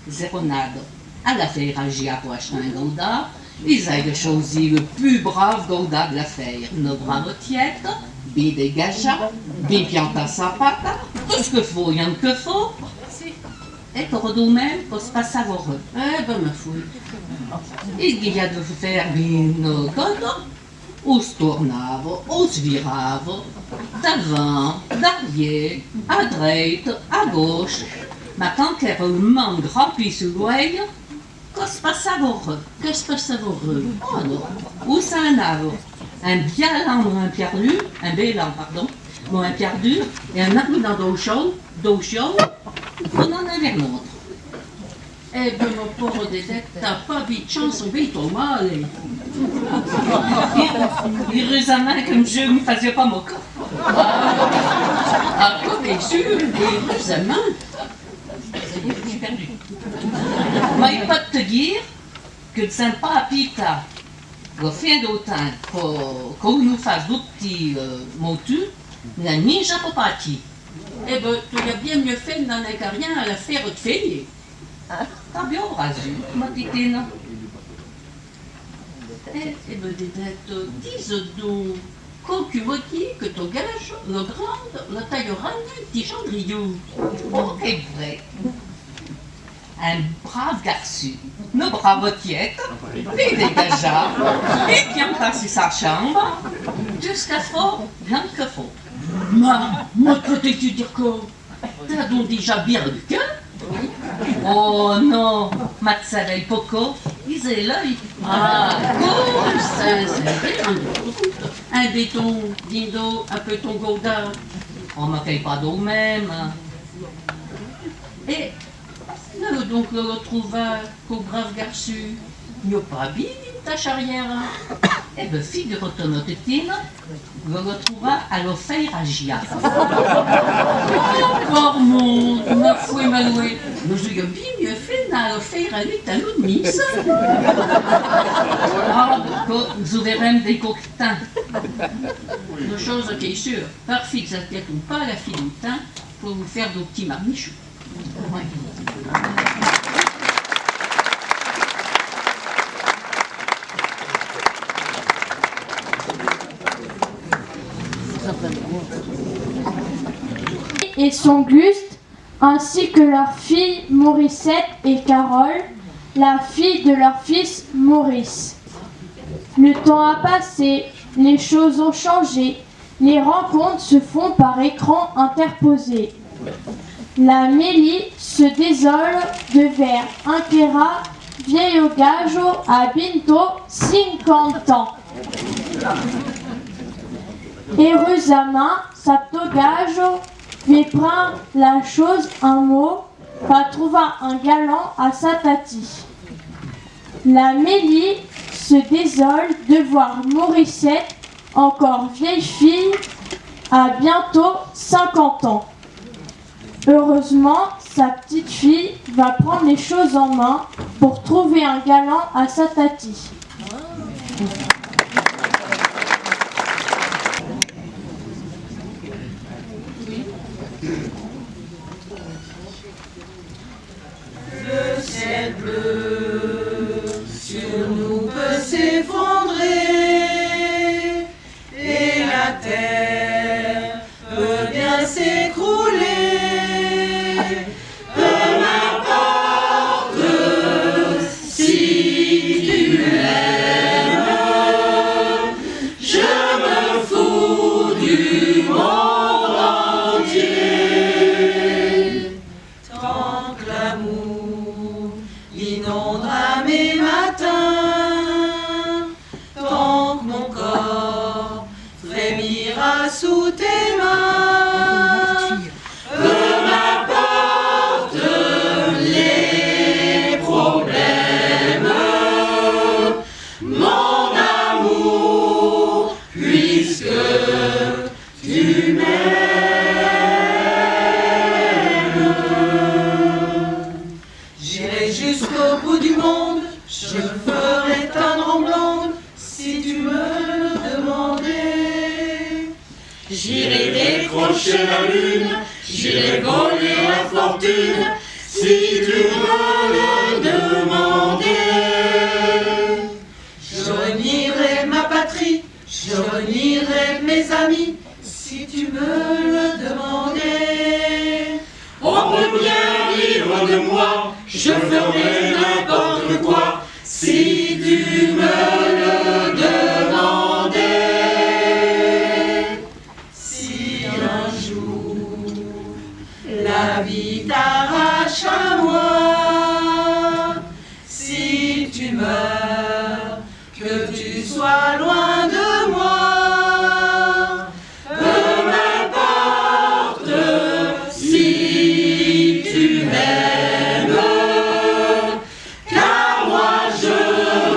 Zéronade à la faire agir pour acheter un gonda, ils avaient choisi le plus brave gonda de la faire. Nos braves tiètes, bien dégagées, bien piantées sa patte, tout ce qu'il faut, il y en a que faut. Et pour nous-mêmes, pour se passer savoureux. Eh ben, ma fouille. Il y a de faire bien nos dodo. On se tournava, on se virava, d'avant, d'arrière, à droite, à gauche. Mais quand il y avait un manque rempli sur l'oeil, que se passe savoureux? Que se passe savoureux? Oh non. Où ça en avait? Un bien lent, un perdu, un bel lent, pardon, un perdu, et un arbre dans d'eau chaude, on en avait un autre. Eh ben, mon pauvre Dédette, t'as pas eu de chance, on va ton mal. Il raisonnait comme je ne faisais pas mon cas. Ah, bien sûr, il raisonnait. Ça y est, je suis perdu. Mais pas de te dire, que sympa pita, le fin d'autant, qu'on nous fasse d'autres petits motus, n'a ni jamais parti. Eh ben, tu as bien mieux fait n'en a rien à la faire de feigner. T'as bien rasu, ma titine. Eh ben, dis donc, quand tu vois qui que tu gages, le grand, la taillera un petit chandriou. Oh, c'est vrai. Un brave garçon, une brave tiette, il dégagea, et qui a passé sa chambre, jusqu'à fort, bien que fort. Moi, que t'es-tu dire quoi? T'as donc déjà bien le cœur? Oh non, Matzavel Poco, il est l'œil. Ah, comme ça, c'est bien. Un béton, dindo, un peu ton gourdin. On ne me fait pas d'eau même. Et là, donc, le retrouva qu'au brave garçon, il n'y a pas bien ta charrière. Eh bien, figure-toi, notre tine, le retrouva à l'offrir à Gia. Encore mon, ma foi, ma louée. Mais j'ai bien mieux fait à l'offrir à lui, à l'eau de mise. Ah, vous verrez des coquetins. Une chose qui est sûre, par fille que ça ne ou pas la fille du teint, pour vous faire des petits marmichous. Ouais. Et son Gluste, ainsi que leurs filles Morissette et Carole, la fille de leur fils Maurice. Le temps a passé, les choses ont changé, les rencontres se font par écran interposé. La Mélie se désole de vers inquera, vieillo gajo a bientôt 50 ans. Heureusement, Saptogajo lui prend la chose un mot, va trouver un galant à sa tati. La Mélie se désole de voir Morissette, encore vieille fille, à bientôt 50 ans. Heureusement, sa petite fille va prendre les choses en main pour trouver un galant à sa tati. Le ciel bleu sur nous peut s'effondrer et la terre peut bien s'écrouler. Peu m'importe si tu m'aimes, je me fous du monde entier. Tant que l'amour inondera mes matins, tant que mon corps frémira sous tes mains, peu m'importe les problèmes, mon amour, puisque tu m'aimes. J'irai jusqu'au bout du monde, je me ferai teindre en blonde, si tu me le demandais. J'irai décrocher la lune, j'irai voler la fortune, si tu me le demandais. Je renierai ma patrie, je renierai mes amis, si tu me le demandais. On peut bien vivre de moi, je ferai n'importe quoi, si tu me le demandais. Si un jour la vie t'arrache à moi, si tu meurs, que tu sois loin de moi, peu m'importe si tu m'aimes, car moi je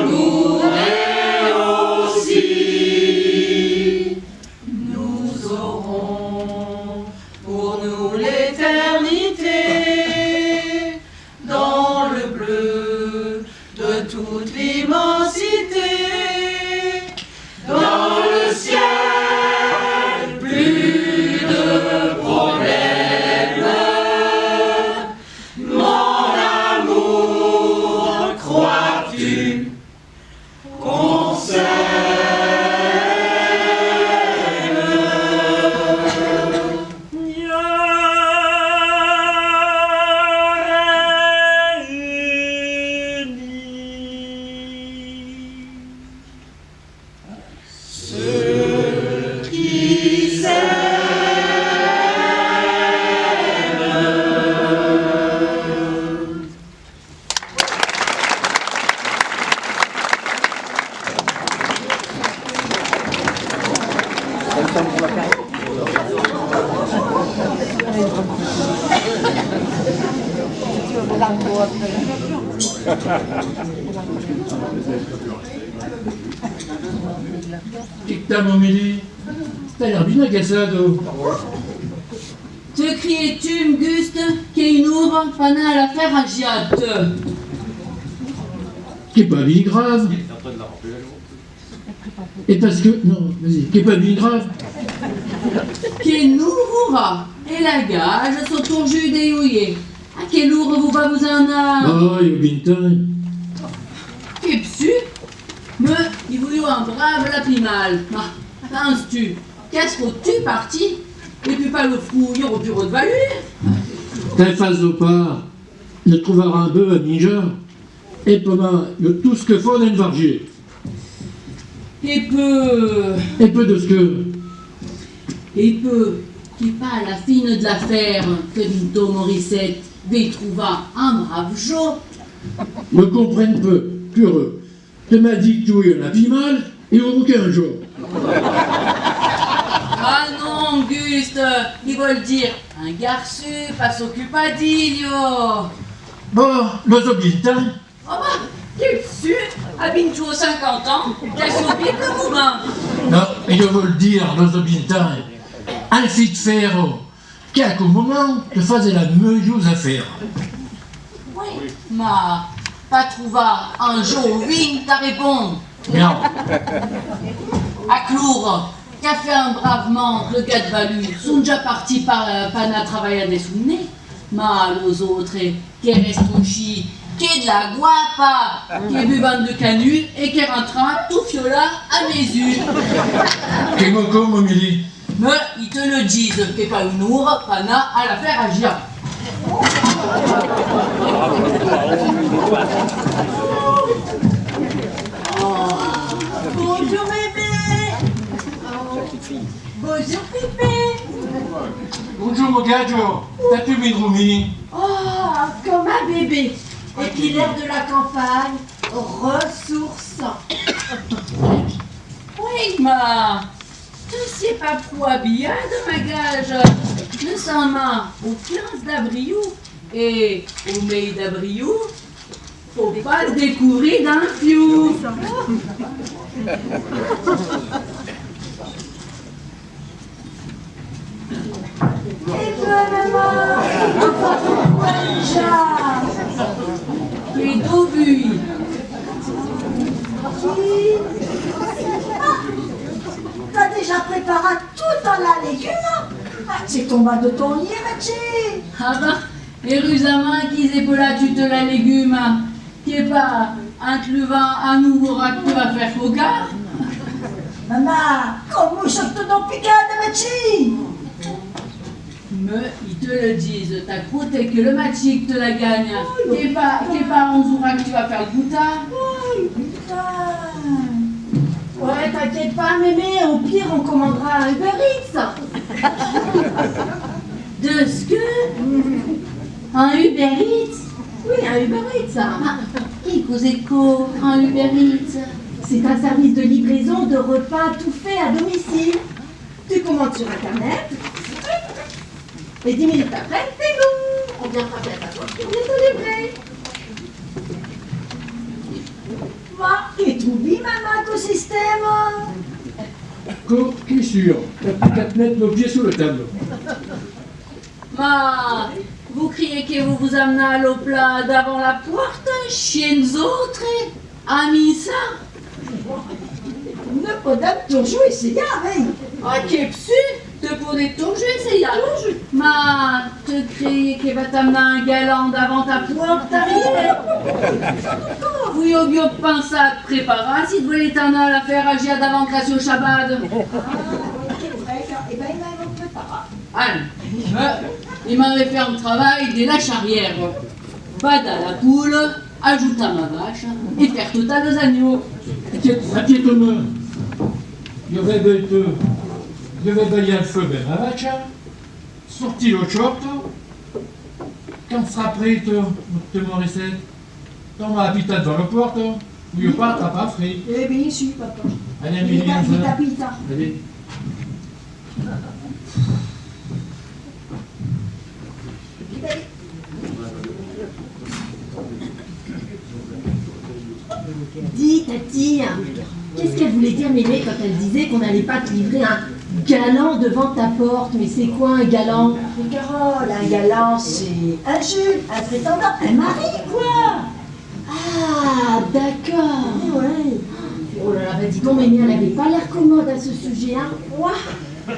mourrai aussi. Nous aurons pour nous l'éternité, dans le bleu de toutes les Ceux qui s'aiment. Tic-tac, mon Mélie. T'as l'air bien agaçado. Te criais-tu, M'Guste, qu'Einour, pendant l'affaire à Giat? Qui est pas bien grave. Et parce que. Non, vas-y, qui est pas bien grave. Qu'Einour et la gage sont au jus des houillés. À quel lourd vous va vous en a? Oh, il y a bien temps. Qu'est-ce me, il voulait un brave la plus mal. Ah, penses-tu, qu'est-ce que tu parti? Et puis pas le fouiller au bureau de Valu? T'es face au part, ne trouvera un bœuf à Ninja, et pas mal de tout ce que faut dans une vargier. Et peu de ce que. Et peu, qui pas à la fine de l'affaire, que Vinto Morissette veille trouva un brave jour. Me comprenne peu, curieux. Tu m'as dit que tu en as pis mal, et aucun jour. Ah non, Auguste, ils veulent dire un garçon, pas s'occupe à Dilio. Bon, nos obligants. Oh bah, quel su, à Bintou 50 ans, qu'elle s'occupe le mouvement. Non, mais je veux le dire, nos obligants. Un fit de ferro, qui à qu'au moment te faisait la meilleuse affaire. Oui, ma, pas trouva un jour, oui, t'as répondu. Non. À Clour, qui a fait un bravement le gars de Valu, sont déjà partis par Pana travailler à des souvenirs. Mal aux autres, qui reste un chi, qui est de la guapa, qui est buvant de canule et qui rentra tout fiola à mes yeux. Qu'est moko, mon Mélie? Mais ils te le disent, qu'est pas une our, Pana à l'affaire à Gia. Bonjour bébé. Bonjour Pépé. Bonjour, mon gajo. T'as-tu mis Roumi? Oh, comme un bébé. Et puis l'air de la campagne, ressourçant. Oui, ma, tu sais pas quoi bien de ma gage. Nous sommes au 15 d'avril et au mai d'avril, faut pas se découvrir d'un fiou. Et toi, maman, enfin pourquoi déjà? Et d'où vu? T'as déjà préparé tout dans la légume? Ah, c'est tombé de ton lit, Mathieu. Ah ben, les rusamins qui épaulent tu te la légume, qui est pas un clevin, un nouveau rat qui va faire coca. Maman, comment je te donne picade, Mathieu? Mais ils te le disent, t'as croûté que le machic te la gagne, qui est pas un zoura que tu vas faire le goutard. Oh, putain. Ouais, t'inquiète pas, mémé, au pire, on commandera un Uber Eats. De ce que un Uber Eats? Oui, un Uber Eats. Qui causait quoi, un Uber Eats? C'est un service de livraison de repas tout fait à domicile. Tu commandes sur Internet, et 10 minutes après, c'est bon. On vient frapper à ta porte et on vient te livrer. Et tout bien, maman, ton système. Qui est sûr? T'as plus qu'à te mettre nos pieds sous le tableau. Ma, vous criez que vous vous amenez à l'eau plat devant la porte, chiens autres, amis ça? Ne pas d'âme ton jouet, c'est ya, hein. Ah, qu'est-ce que te pourrais ton jouet, c'est ya? Ma, te criez que va t'amener un galant devant ta porte, arrière. Oui, au lieu de penser à te préparer, si tu voulais t'en aller à faire agir d'avant grâce au Shabbat. Et ben, il m'a préparé. Anne, il m'avait fait un travail dès la charrière. Pas à la poule, ajoute à ma vache et faire tout à deux agneaux. Inquiète-moi. je vais bailler le feu ben la vache, sorti le short, quand sera prêt, te Morissette, tombe à la pitade dans la porte, ou il part, t'as pas frais. Eh bien sûr, papa. Allez, Amélie, Pita. allez. Dis, Tati, qu'est-ce qu'elle voulait dire, Mémé, quand elle disait qu'on n'allait pas te livrer un galant devant ta porte? Mais c'est quoi un galant? Mais Carole, un galant, c'est un Jules, un prétendant, un mari, quoi. Ah, d'accord. Ouais. Oh là là, bah dis donc, Mémé, elle n'avait pas l'air commode à ce sujet, hein? Quoi?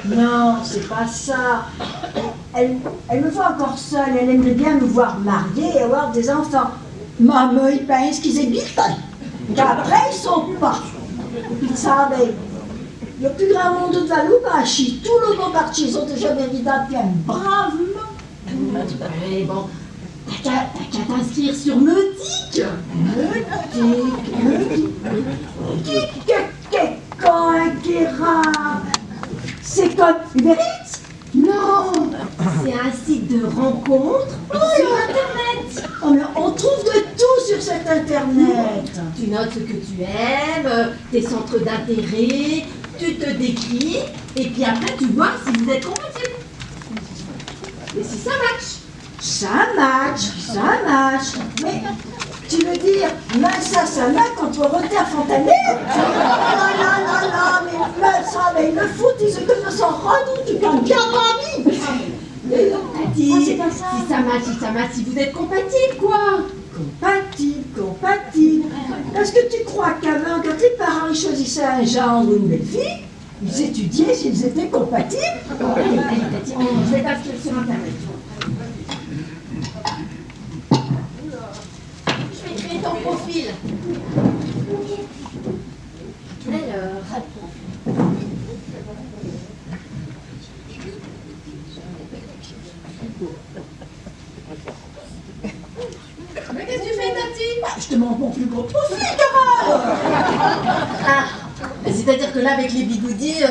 Non, c'est pas ça. Elle me voit encore seule, elle aimerait bien me voir mariée et avoir des enfants. Maman, il pense qu'ils habitent. Qu'après, ils sont pas. Puis ça, le plus grand monde de Valoubachi, tout le monde parti, ils ont déjà mérité bravement. Ouais, bon, t'as qu'à t'inscrire sur Meutique. C'est comme Uber Eats? Non, c'est un site de rencontre sur Internet. Oh, mais on trouve de tout sur cet Internet. Tu notes ce que tu aimes, tes centres d'intérêt, tu te décris, et puis après tu vois si vous êtes compatibles. Et si ça match. Ça match. Mais tu veux dire, même ça match quand tu vas voter à Fontanet? Non, mais même ça, mais le foot, ils se donnent son rendez-vous, tu gagnes bien ma vie. Tati, c'est pas ça. Si ça match, si vous êtes compatibles, quoi. Compatible. Est-ce que tu crois qu'avant, quand les parents choisissaient un gendre ou une belle fille, ils étudiaient s'ils étaient compatibles? Allez, Tati, je vais t'inscrire sur Internet. Je vais créer ton profil. Alors... Mais qu'est-ce que tu fais, Tati? Je te montre mon plus gros profil, Carole. Ah, c'est-à-dire que là, avec les bigoudis,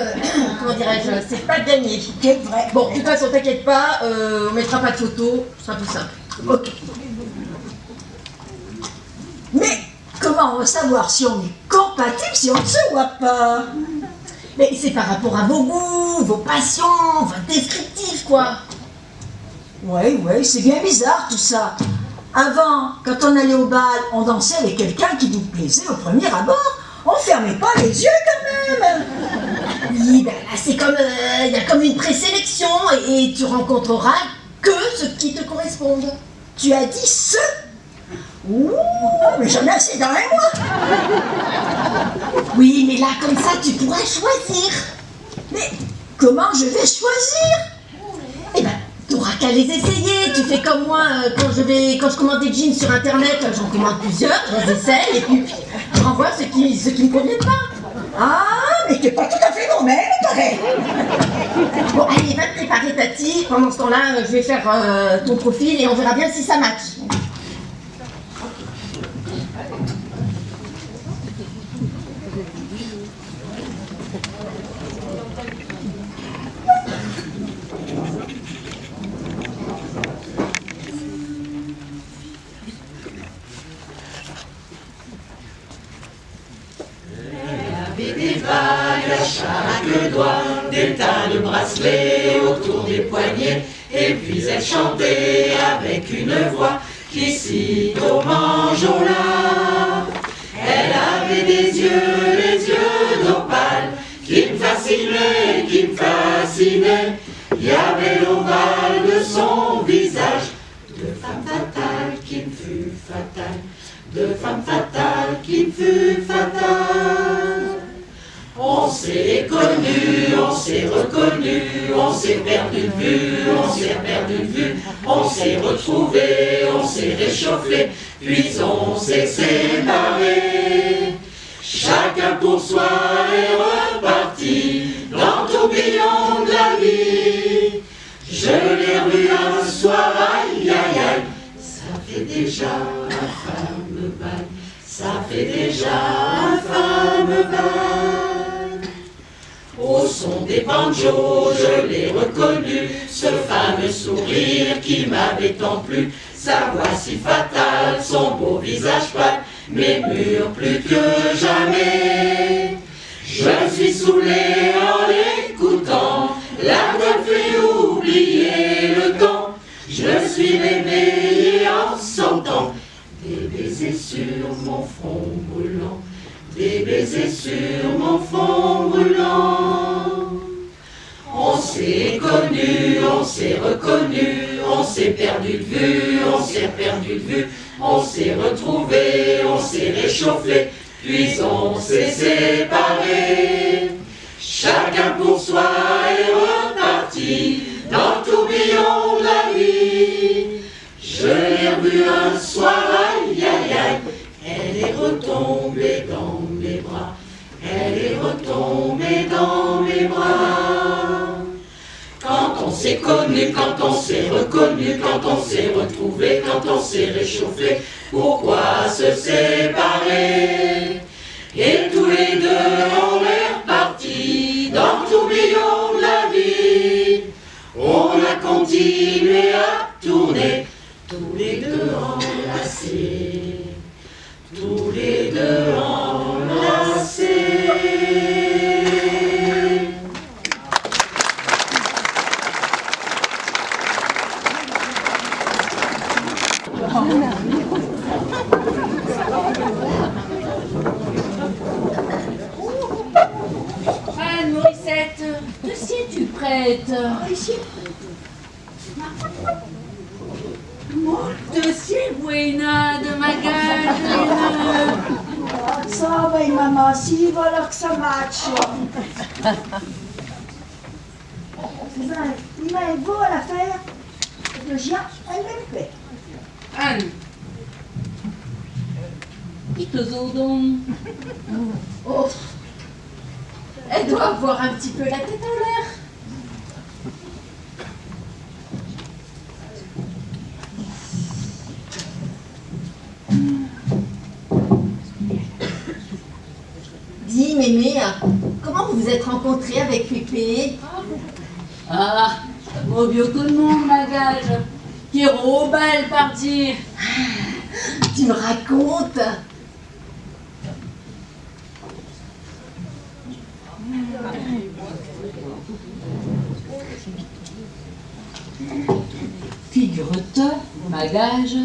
comment dirais-je, c'est pas gagné. C'est vrai. Bon, de toute façon, t'inquiète pas, on mettra pas de photos, ce sera plus simple. Ok. Mais comment on va savoir si on est compatible si on ne se voit pas? Mais c'est par rapport à vos goûts, vos passions, votre descriptif, quoi. Ouais, c'est bien bizarre tout ça. Avant, quand on allait au bal, on dansait avec quelqu'un qui nous plaisait au premier abord. On fermait pas les yeux quand même. Oui, ben là c'est comme, il y a comme une présélection et tu rencontreras que ceux qui te correspondent. Tu as dit ce? Ouh, mais j'en ai assez dans un mois. Oui, mais là comme ça tu pourras choisir. Mais comment je vais choisir? Eh ben, t'auras qu'à les essayer. Tu fais comme moi quand je commande des jeans sur internet, j'en commande plusieurs, je les essaye et puis je renvoie ceux qui me conviennent pas. Ah, mais t'es pas tout à fait non-même, pareil. Bon, allez, va te préparer, Tati. Pendant ce temps-là, je vais faire ton profil et on verra bien si ça match. Des vagues à chaque doigt, des tas de bracelets autour des poignets, et puis elle chantait avec une voix qui cite au manjola. Elle avait des yeux, les yeux d'opale, qui me fascinaient, il y avait l'ovale de son visage, de femme fatale qui me fut fatale, de femme fatale qui me fut fatale. On s'est connus, on s'est reconnus, on s'est perdu de vue, on s'est perdu de vue, on s'est retrouvés, on s'est réchauffés, puis on s'est séparés. Chacun pour soi est reparti dans le tourbillon de la vie. Je l'ai revu un soir, aïe aïe aïe, ça fait déjà un fameux bail, ça fait déjà un fameux bail. son des banjos, je l'ai reconnu, ce fameux sourire qui m'avait tant plu, sa voix si fatale, son beau visage pâle, m'émure plus que jamais. Je suis saoulé en l'écoutant, l'air me fait oublier le temps. Je suis réveillé en sentant des baisers sur mon front brûlant, des baisers sur mon front brûlant. On s'est connu, on s'est reconnu, on s'est perdu de vue, on s'est perdu de vue, on s'est retrouvé, on s'est réchauffé, puis on s'est séparés. Chacun pour soi est reparti dans le tourbillon de la vie. Je l'ai revue un soir, aïe aïe aïe, elle est retombée dans mes bras, elle est retombée dans mes bras. Quand on s'est connu, quand on s'est reconnu, quand on s'est retrouvé, quand on s'est réchauffé, pourquoi se séparer? Et tous les deux on est repartis dans le tourbillon de la vie. On a continué à tourner, tous les deux enlacés, tous les deux enlacés. Anne Morissette, te sies-tu prête? Ici. Te sies buena de ma gage. Ça va, maman, s'il va alors que ça matche. Il m'a un beau à l'affaire. Le chien, elle me fait. Anne. Oh, elle doit avoir un petit peu la tête en l'air. Dis, mémé, comment vous vous êtes rencontrés avec Pépé? Ah, mon vieux que le monde, ma gage. Qui est au bal parti. Tu me racontes? Figure-toi, ma gage,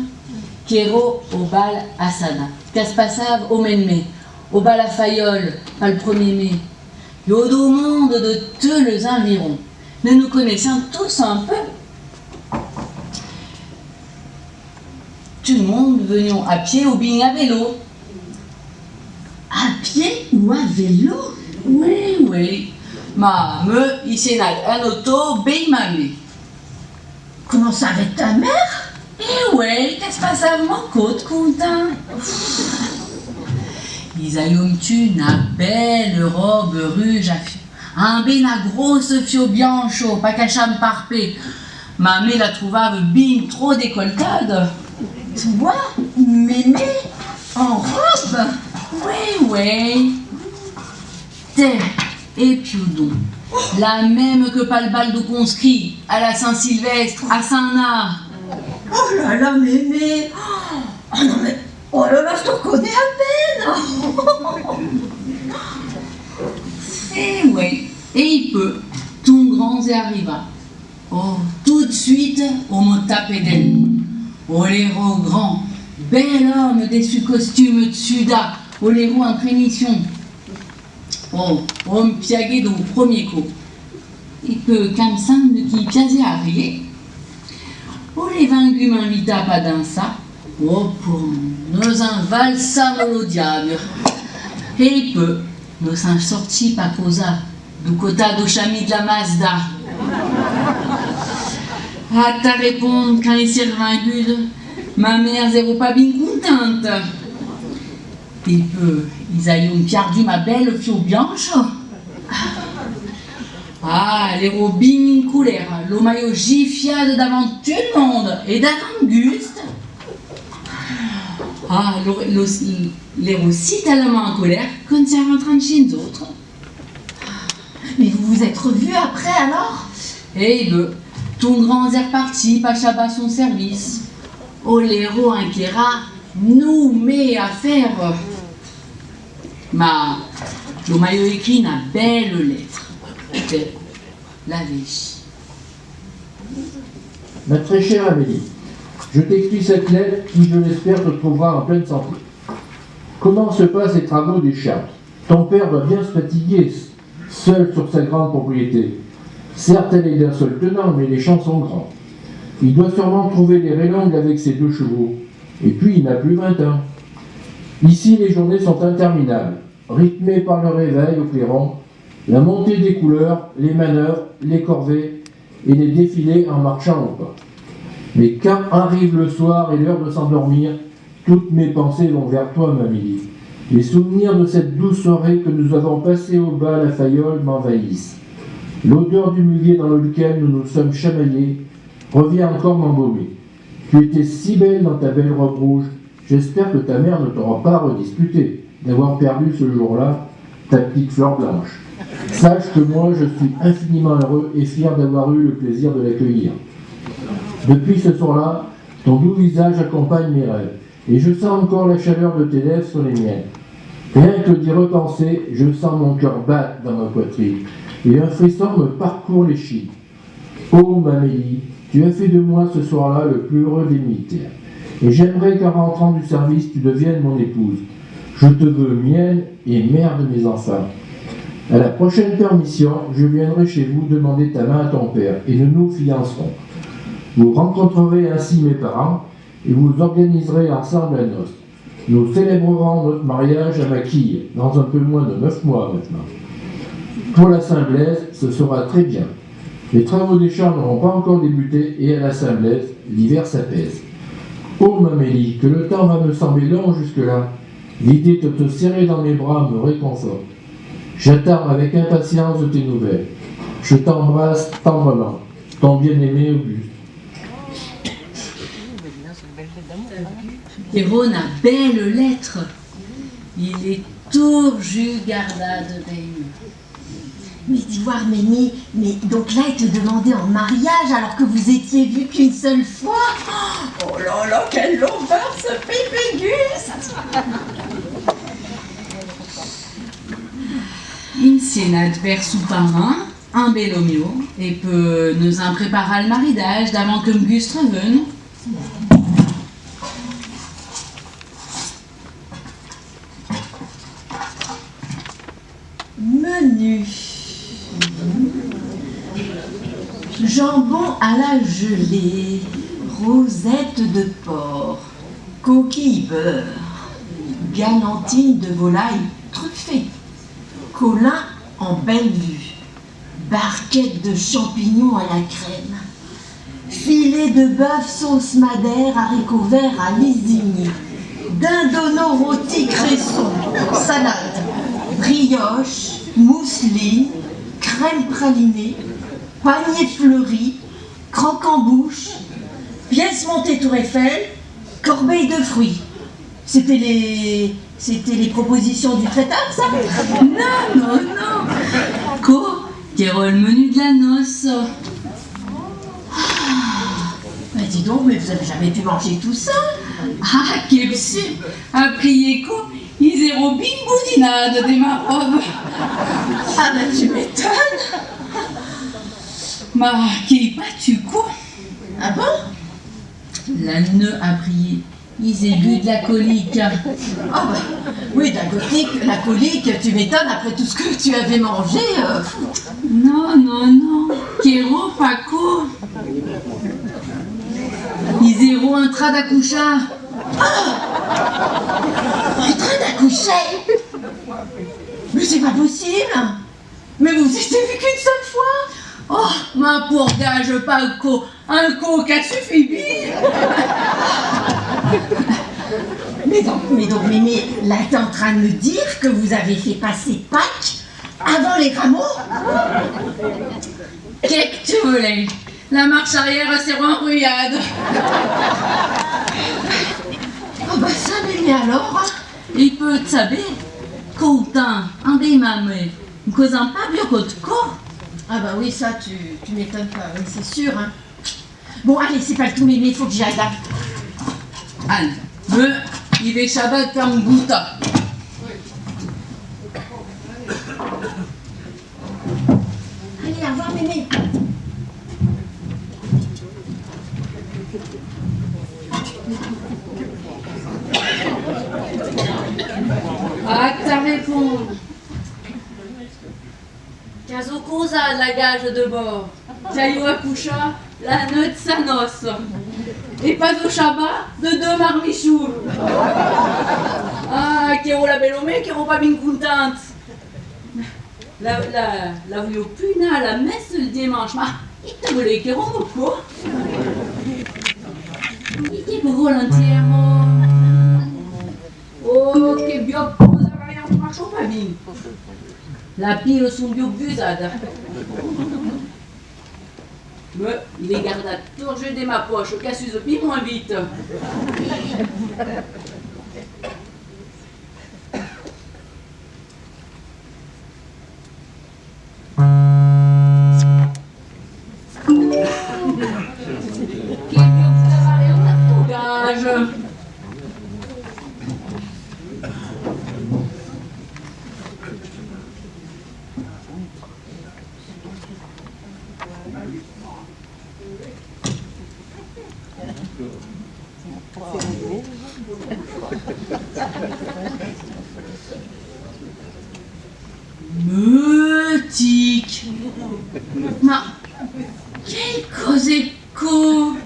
qu'Héro au bal à Sana, Caspassav au Menmé, au bal à Fayol, pas le 1er mai, et au monde de tous les environs. Nous nous connaissions tous un peu. Tout le monde venions à pied ou bien à vélo. À pied ou à vélo? Oui, oui. Ma me, ici n'a un auto, ben mamie. Comment ça avec ta mère? Eh ouais, qu'est-ce que passe à mon côte, content? Ils aillent-tu une belle robe rouge à fio. Un ben à grosse fio biancho, pas qu'à cham parpé. Ma mère la trouva bien trop décolletade. Toi, mémé, en robe? Oui, oui. Terre et piudon. La même que pas le bal de conscrit, à la Saint-Sylvestre, à Saint-Nard. Oh là là, mémé! Oh non mais, oh là là, je te reconnais à peine! Eh oui, et il peut, ton grand et arriva. Oh, tout de suite, au mot tapé d'elle. Oh, l'héros grand, bel homme déçu costume de Suda, oh, l'héros en prémission. Oh, homme piagué dans le premier coup. Il peut comme ça qui piasait à rire. Oh, les vaincus m'invita pas dans ça. Oh, pour nous en valsam au diable. Et il peut, nous en sortis pas cosa, du côté de chami de la Mazda. À ta répondre quand il s'est revaincu, ma mère zéro pas bien contente. Il peut, ils aillent perdu ma belle fio blanche. Ah, les robines coulèrent, le maillot gifiade d'avant tout le monde et d'avant Auguste. Ah, les aussi tellement en colère qu'on s'est rentré chez nous autres. Mais vous vous vous êtes revus après alors? Eh ben, ton grand est reparti, pas chabat son service. Oléro inquiéra, nous met à faire. Ma, le maillot écrit une belle lettre. C'est la vie. Ma très chère Amélie, je t'écris cette lettre qui, je l'espère, te trouvera en pleine santé. Comment se passent les travaux des chartes? Ton père doit bien se fatiguer, seul sur sa grande propriété. Certes, elle est d'un seul tenant, mais les champs sont grands. Il doit sûrement trouver les rélongues avec ses 2 chevaux. Et puis, il n'a plus 20 ans. Ici, les journées sont interminables, rythmées par le réveil au clairon, la montée des couleurs, les manœuvres, les corvées et les défilés en marchant au pas. Mais quand arrive le soir et l'heure de s'endormir, toutes mes pensées vont vers toi, Mamélie. Les souvenirs de cette douce soirée que nous avons passée au bas à la Faïole m'envahissent. L'odeur du muguet dans lequel nous nous sommes chamaillés revient encore m'embaumer. Tu étais si belle dans ta belle robe rouge, j'espère que ta mère ne t'aura pas redisputé d'avoir perdu ce jour-là ta petite fleur blanche. Sache que moi, je suis infiniment heureux et fier d'avoir eu le plaisir de l'accueillir. Depuis ce soir-là, ton doux visage accompagne mes rêves, et je sens encore la chaleur de tes lèvres sur les miennes. Rien que d'y repenser, je sens mon cœur battre dans ma poitrine, et un frisson me parcourt les chevilles. Oh, Mamélie, tu as fait de moi ce soir-là le plus heureux des militaires, et j'aimerais qu'en rentrant du service, tu deviennes mon épouse. Je te veux mienne et mère de mes enfants. À la prochaine permission, je viendrai chez vous demander ta main à ton père, et nous nous fiancerons. Vous rencontrerez ainsi mes parents, et vous organiserez ensemble la noce. Nous célébrerons notre mariage à Maquille, dans un peu moins de 9 mois maintenant. Pour la Saint-Blaise, ce sera très bien. Les travaux des champs n'auront pas encore débuté, et à la Saint-Blaise, l'hiver s'apaise. Oh, Mamélie, que le temps va me sembler long jusque-là. L'idée de te serrer dans mes bras me réconforte. J'attends avec impatience de tes nouvelles. Je t'embrasse tendrement. Ton bien-aimé Auguste. Héron a belle lettre. Il est toujours garda de veille. Mais dis voir, Mémé, mais donc là, il te demandait en mariage alors que vous étiez vus qu'une seule fois? Oh là là, quelle lourdeur ce pépégus! Insienat vers sous parrain, un bel omio, et peu nous en prépara le maridage d'avant que Auguste revienne. Menu. Jambon à la gelée, rosette de porc, coquille beurre, galantine de volaille truffée, colin en belle vue, barquette de champignons à la crème, filet de bœuf sauce madère, haricots verts à l'isigny, dindonneau rôti cresson, salade, brioche, mousseline, crème pralinée, panier fleuri, croque-en-bouche, pièce montée Tour Eiffel, corbeille de fruits. C'était les propositions du traiteur, ça? Non, non, non. Co, qui est le menu de la noce. Bah dis donc, mais vous avez jamais pu manger tout ça? Ah, quel sup. Après co, ils zéro bing boudinade des ma robe. Ah bah tu m'étonnes. Ma, qui pas tu co? Ah bon? La nœud a prié. Ils aient bu de la colique. Ah bah, oui, d'un côté, la colique, tu m'étonnes, après tout ce que tu avais mangé. Non, non, non. Kéro, Paco. Ils zéro un train d'accoucher. Ah, un train d'accoucher? Mais c'est pas possible. Mais vous étiez vu qu'une seule fois? Oh, ma pour gage, Paco. Un co qui a suffi bien. Mais là, t'es en train de me dire que vous avez fait passer Pâques avant les rameaux? Qu'est-ce que tu voulais? La marche arrière s'est renrouillade. Oh bah ça, mais alors? Il peut te savoir, qu'autant, en des mamés, nous causons pas bien qu'autre corps. Ah bah oui, ça, tu m'étonnes pas, oui, c'est sûr, hein. Bon, allez, c'est pas le tout, mais il faut que j'y aille là. Anne, il est Shabbat comme Gouta. Allez, au revoir, mémé. Ah, que t'as répondu. Kazokoza, la gage de bord. Taïwa Kusha, la note sa noce. Et pas au Shabbat, de deux marmichoux. Ah, qui ont la belle homme, qui ont pas bien contente. La voyou puna, la messe le dimanche. Ma, il te voulait qu'il rentre quoi? Il te volontiers, moi. Oh, che bioppo, non marche pas bien. La pile sont biobusades. Mais il les garde à torger de ma poche, au cas où je moins vite. Qui biobusade, on a tout gage. Meutique. Ma, quel coséco.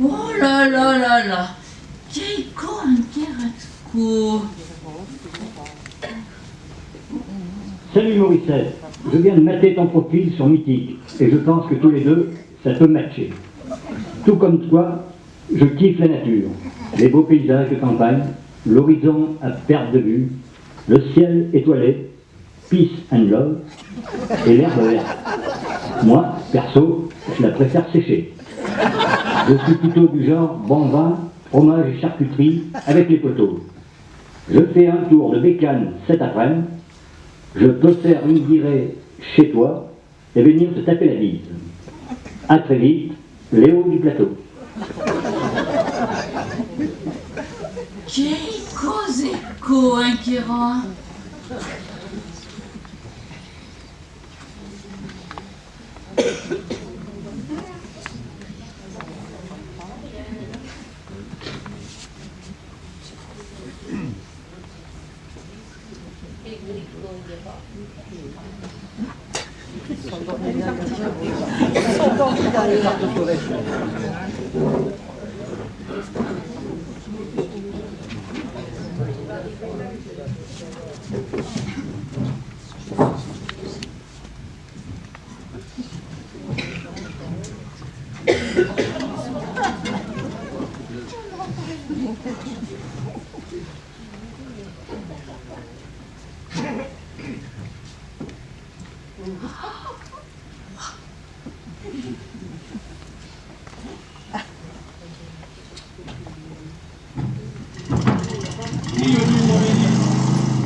Oh là là là là. Quel co. Salut Morissette, je viens de mater ton profil sur Mythique et je pense que tous les deux, ça peut matcher. Tout comme toi, je kiffe la nature, les beaux paysages de campagne, l'horizon à perte de vue, le ciel étoilé, peace and love et l'herbe verte. Moi, perso, je la préfère sécher. Je suis plutôt du genre bon vin, fromage et charcuterie avec les poteaux. Je fais un tour de bécane cet après-midi. Je peux faire une virée chez toi et venir te taper la bise. À très vite, Léo du plateau. Quel coséco, inquiérant.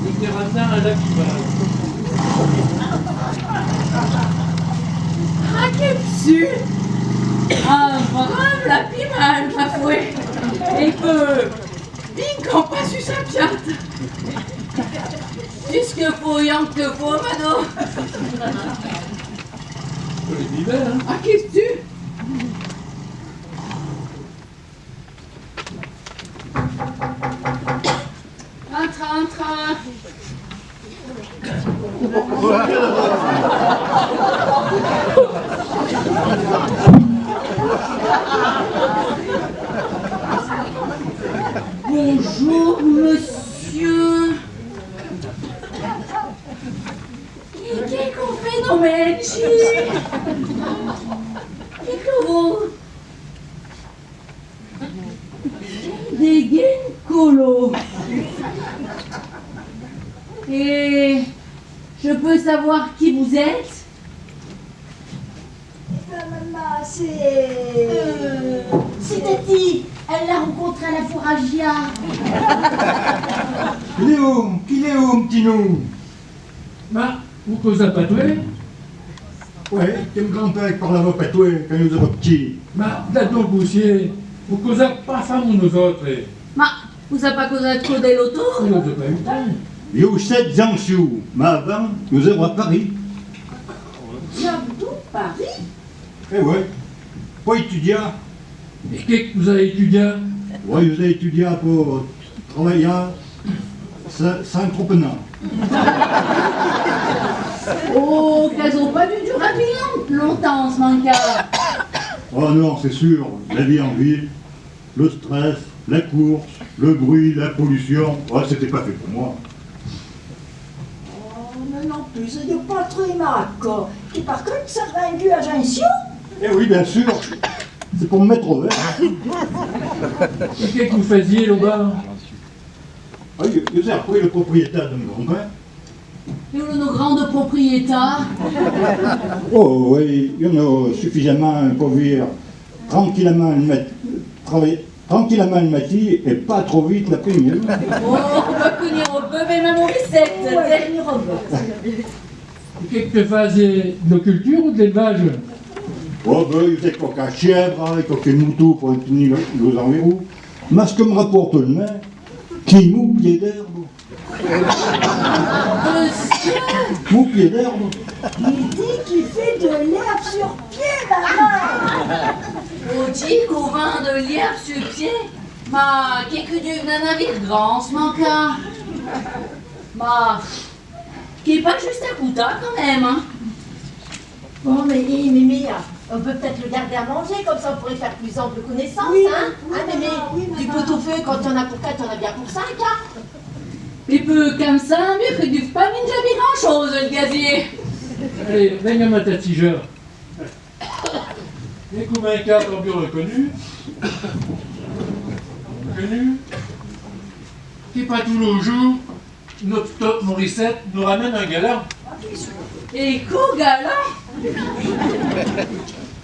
Le terratin à la Ah, quel su! Ah, brave la pimale, ma fouet! Et que, bingo, pas su sa piate! Puisque faut y'en que faut, mano! Ah, qu'est-ce que tu? Entra. Bonjour, monsieur. Che fenomeni! Che colo! Des ginkgos. Et je peux savoir qui vous êtes? Maman, c'est Tati. Elle l'a rencontré à la fourragia. Qu'il est où, petit nous? Ma, vous causez pas toi? Ouais, ton grand-père parlava pas toi quand nous étions petits. Ma, là-dedans, poussier, vous causez pas femme ou nous autres? Ma, vous avez pas causé trop de l'auto? Nous n'avons pas eu le temps. Il y a 7 ans, mais avant, nous étions à Paris. Diable, Paris? Eh ouais, pas étudiant. Et qu'est-ce que vous avez étudié? Oui, vous avez étudié pour travailler sans trop penant. Oh, qu'elles ont pas dû durer longtemps, ce manque-là. Oh non, c'est sûr, la vie en ville, le stress, la course, le bruit, la pollution, ouais, c'était pas fait pour moi. Oh, mais non plus, ça n'est pas très mal. Et par contre, ça va être dû à Ajaccio? Eh oui, bien sûr, c'est pour me mettre au vert. Et qu'est-ce que vous faisiez là-bas? Ah, je sais après le propriétaire de mon grand-père. Et où nos grandes propriétaires? Oh oui, il y en a suffisamment pour vivre tranquillement le matin et pas trop vite l'après-midi. Oh, on va cogner au peu, mais même au recette. Et qu'est-ce que tu faisais? De la culture ou de l'élevage? Oh ben, il y a quelques chèvres, quelques moutons pour tenir les environs. Mais ce que me rapporte le main, qui mou pied d'herbe. Mou pied d'herbe. Il dit qu'il fait de l'herbe sur pied, maman. On dit qu'on vend de l'herbe sur pied. Ma, qui est connu d'un navire grand, ce manque-là. Ma, qui est pas juste à Couta quand même, hein. Bon, mais Mémé, on peut peut-être le garder à manger, comme ça on pourrait faire plus ample connaissance, Oui, hein, oui, Mémé? maman, Du pot-au-feu, quand on a pour 4, on a bien pour 5, hein. Et peu comme ça, mieux que du pas jamais grand-chose, le gazier. Allez, venez ma tatigeur. Les Koumaïka ont bien reconnu. Qui pas tous les jours, notre top Morissette nous ramène un galant. Et co-galant.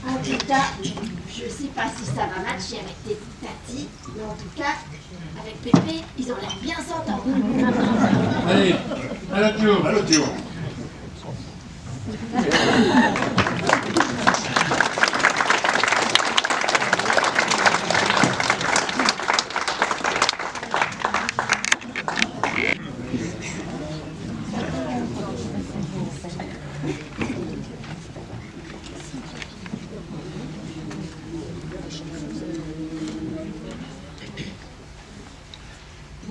En tout cas, je sais pas si ça va matcher avec tes tatis, mais en tout cas, avec Pépé, ils ont l'air bien s'entendre. Allez, à la Théo. À la Théo.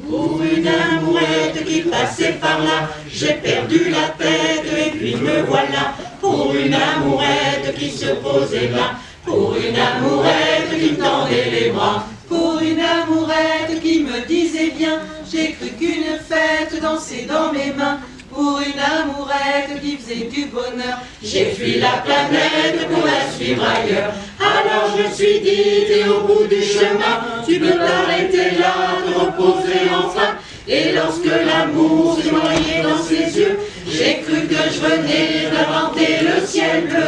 Pour une amourette qui passait par là, j'ai perdu la tête et puis me voilà. Pour une amourette qui se posait là, pour une amourette qui me tendait les bras. Pour une amourette qui me disait bien, j'ai cru qu'une fête dansait dans mes mains. Pour une amourette qui faisait du bonheur, j'ai fui la planète pour la suivre ailleurs. Alors je me suis dit, t'es au bout du chemin, tu peux t'arrêter là, te reposer enfin. Et lorsque l'amour s'est noyé dans ses yeux, j'ai cru que je venais d'inventer le ciel bleu.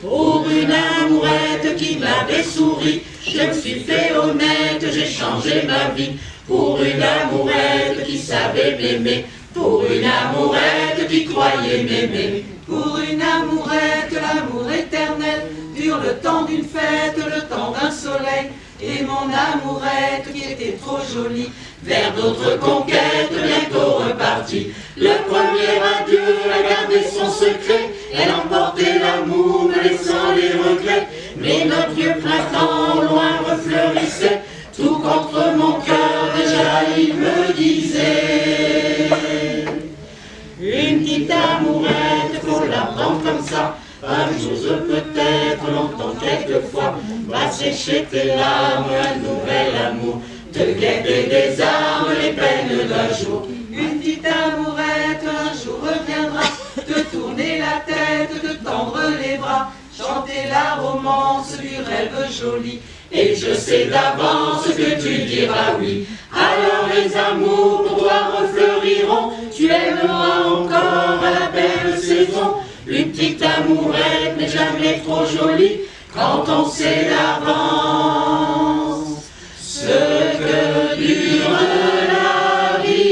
Pour une amourette qui m'avait souri, je me suis fait honnête, j'ai changé ma vie. Pour une amourette qui savait m'aimer, pour une amourette qui croyait m'aimer. Pour une amourette, l'amour éternel dure le temps d'une fête, le temps d'un soleil. Et mon amourette qui était trop jolie, vers d'autres conquêtes, bientôt repartie. Le premier adieu a gardé son secret, elle emportait l'amour, me laissant les regrets. Mais notre vieux printemps au loin refleurissait, tout contre mon cœur déjà il me disait. Une petite amourette, faut la prendre comme ça. Un jour peut-être, longtemps quelquefois, va sécher tes larmes, un nouvel amour, te guetter des armes, les peines d'un jour. Une petite amourette, un jour reviendra, te tourner la tête, te tendre les bras, chanter la romance du rêve joli. Et je sais d'avance que tu diras oui. Alors les amours pour toi refleuriront, tu aimeras encore à la belle saison. Une petite amourette n'est jamais trop jolie, quand on sait d'avance ce que dure la vie.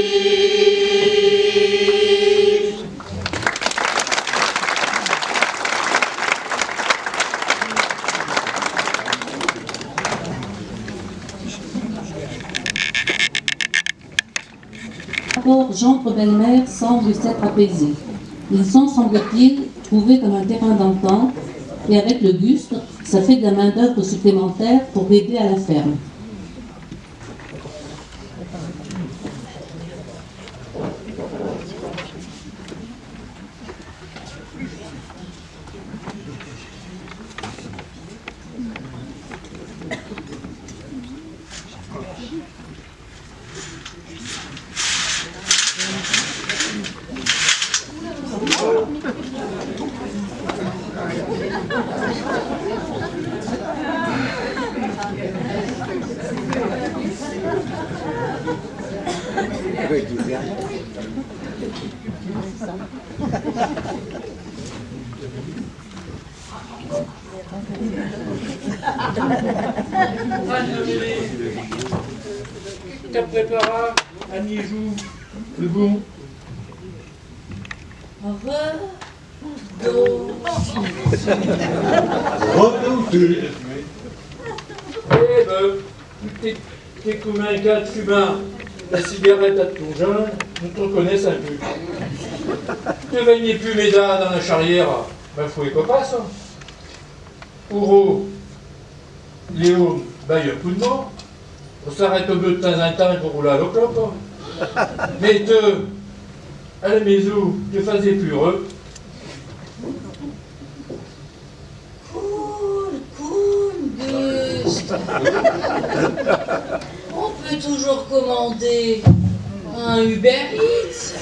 Rapport gendre-belle-mère semble s'être apaisé. Ils ont, semble-t-il, trouvé comme un terrain d'entente et avec le buste, ça fait de la main-d'œuvre supplémentaire pour l'aider à la ferme. T'as préparé Annie joue le bon. Eh ben, t'es comme un gars de fumain. La cigarette à ton jeune, nous te reconnaissons un peu. Ne veignez plus Méda dans la charrière, ben faut les copains, ça. Pour Léo, ben y a plus de mort. On s'arrête au bout de temps en temps pour rouler à l'oclope. Mais à la maison, te faisais plus heureux. Auguste. On peut toujours commander un Uber Eats.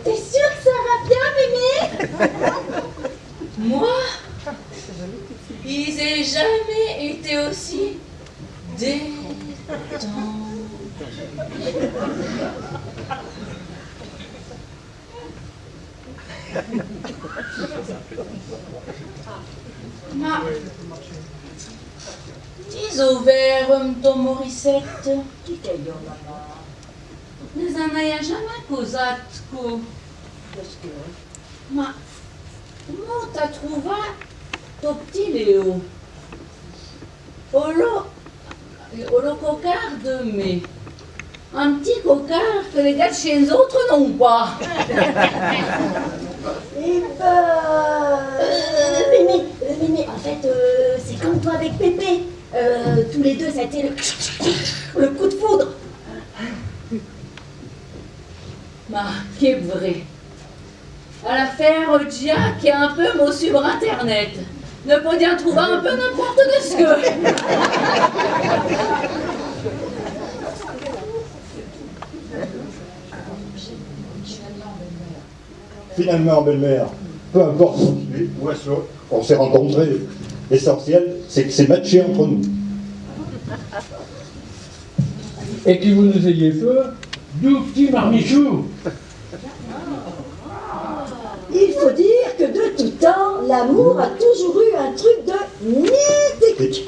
T'es sûr que ça va bien, Mémé? Moi, ils n'aient jamais été aussi détendus. Ma, dis au verre, ton Morissette. Qui t'a dit, maman? Nous en ayons jamais causé quoi. Qu'est-ce que? Ma, comment t'as trouvé ton petit Léo? Au cocard de mai. Un petit cocard que les gars de chez les autres n'ont pas. Eh ben... Mémé, en fait, c'est comme toi avec Pépé. Tous les deux, ça a été le coup de foudre. Ma, qui est vrai. À la faire Gia qui est un peu mot sur internet. Ne peut bien trouver un peu n'importe ce que. Finalement, belle-mère, peu importe où est-ce qu'on s'est rencontrés, l'essentiel, c'est que c'est matché entre nous. Et que vous nous ayez fait, d'où petit marmichou. Il faut dire que de tout temps, l'amour a toujours eu un truc de mythique.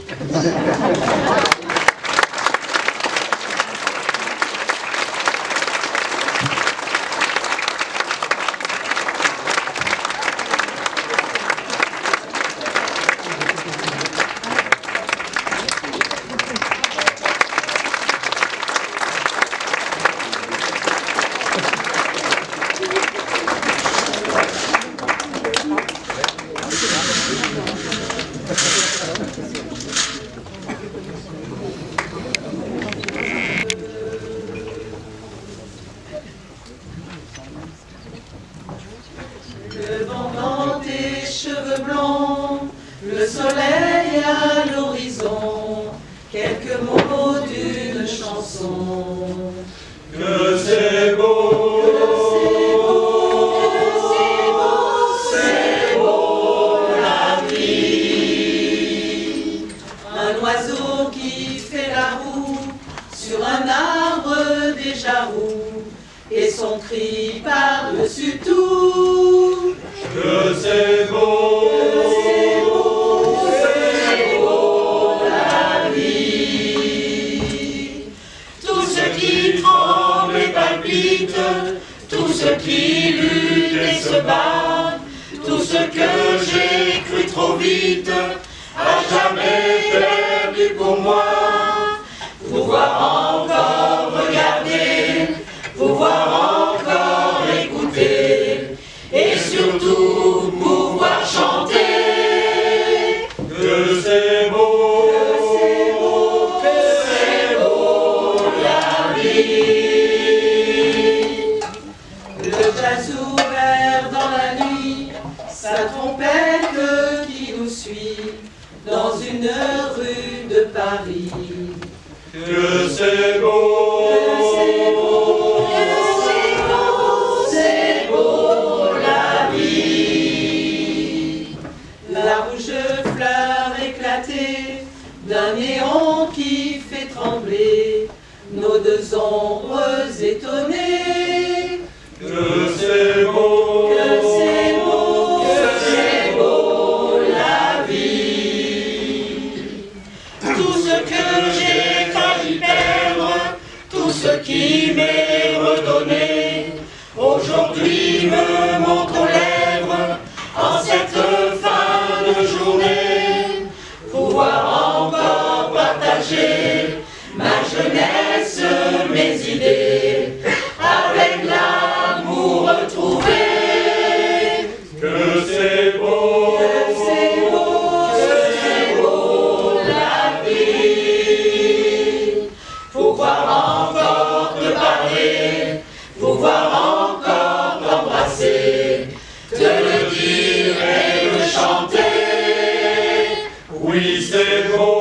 Devant dans tes cheveux blonds, le soleil à l'horizon, quelques mots d'une chanson. Que c'est beau, c'est beau la vie. Un oiseau qui fait la roue sur un arbre déjà roux, et son cri par-dessus tout. Que c'est qui lutte et se bat, tout ce que j'ai cru trop vite, à jamais perdu pour moi. Pouvoir encore regarder, pouvoir encore écouter, et surtout pouvoir chanter. Que c'est beau, que c'est beau, que c'est beau la vie. Le jazz ouvert dans la nuit, sa trompette qui nous suit dans une rue de Paris. Que c'est beau, que c'est beau, que c'est beau la vie. La rouge fleur éclatée d'un néon qui fait trembler nos deux ombres étonnées. Que c'est beau, que c'est beau, que c'est beau la vie. Tout ce que j'ai failli perdre, tout ce qui m'est redonné, aujourd'hui me monte aux lèvres en cette fin de journée. Pouvoir encore partager ma jeunesse, mes idées, avec l'amour retrouvé. Que c'est beau, que c'est beau, que c'est beau la vie. Pouvoir encore te parler, pouvoir encore t'embrasser, te le dire et le chanter. Oui, c'est beau.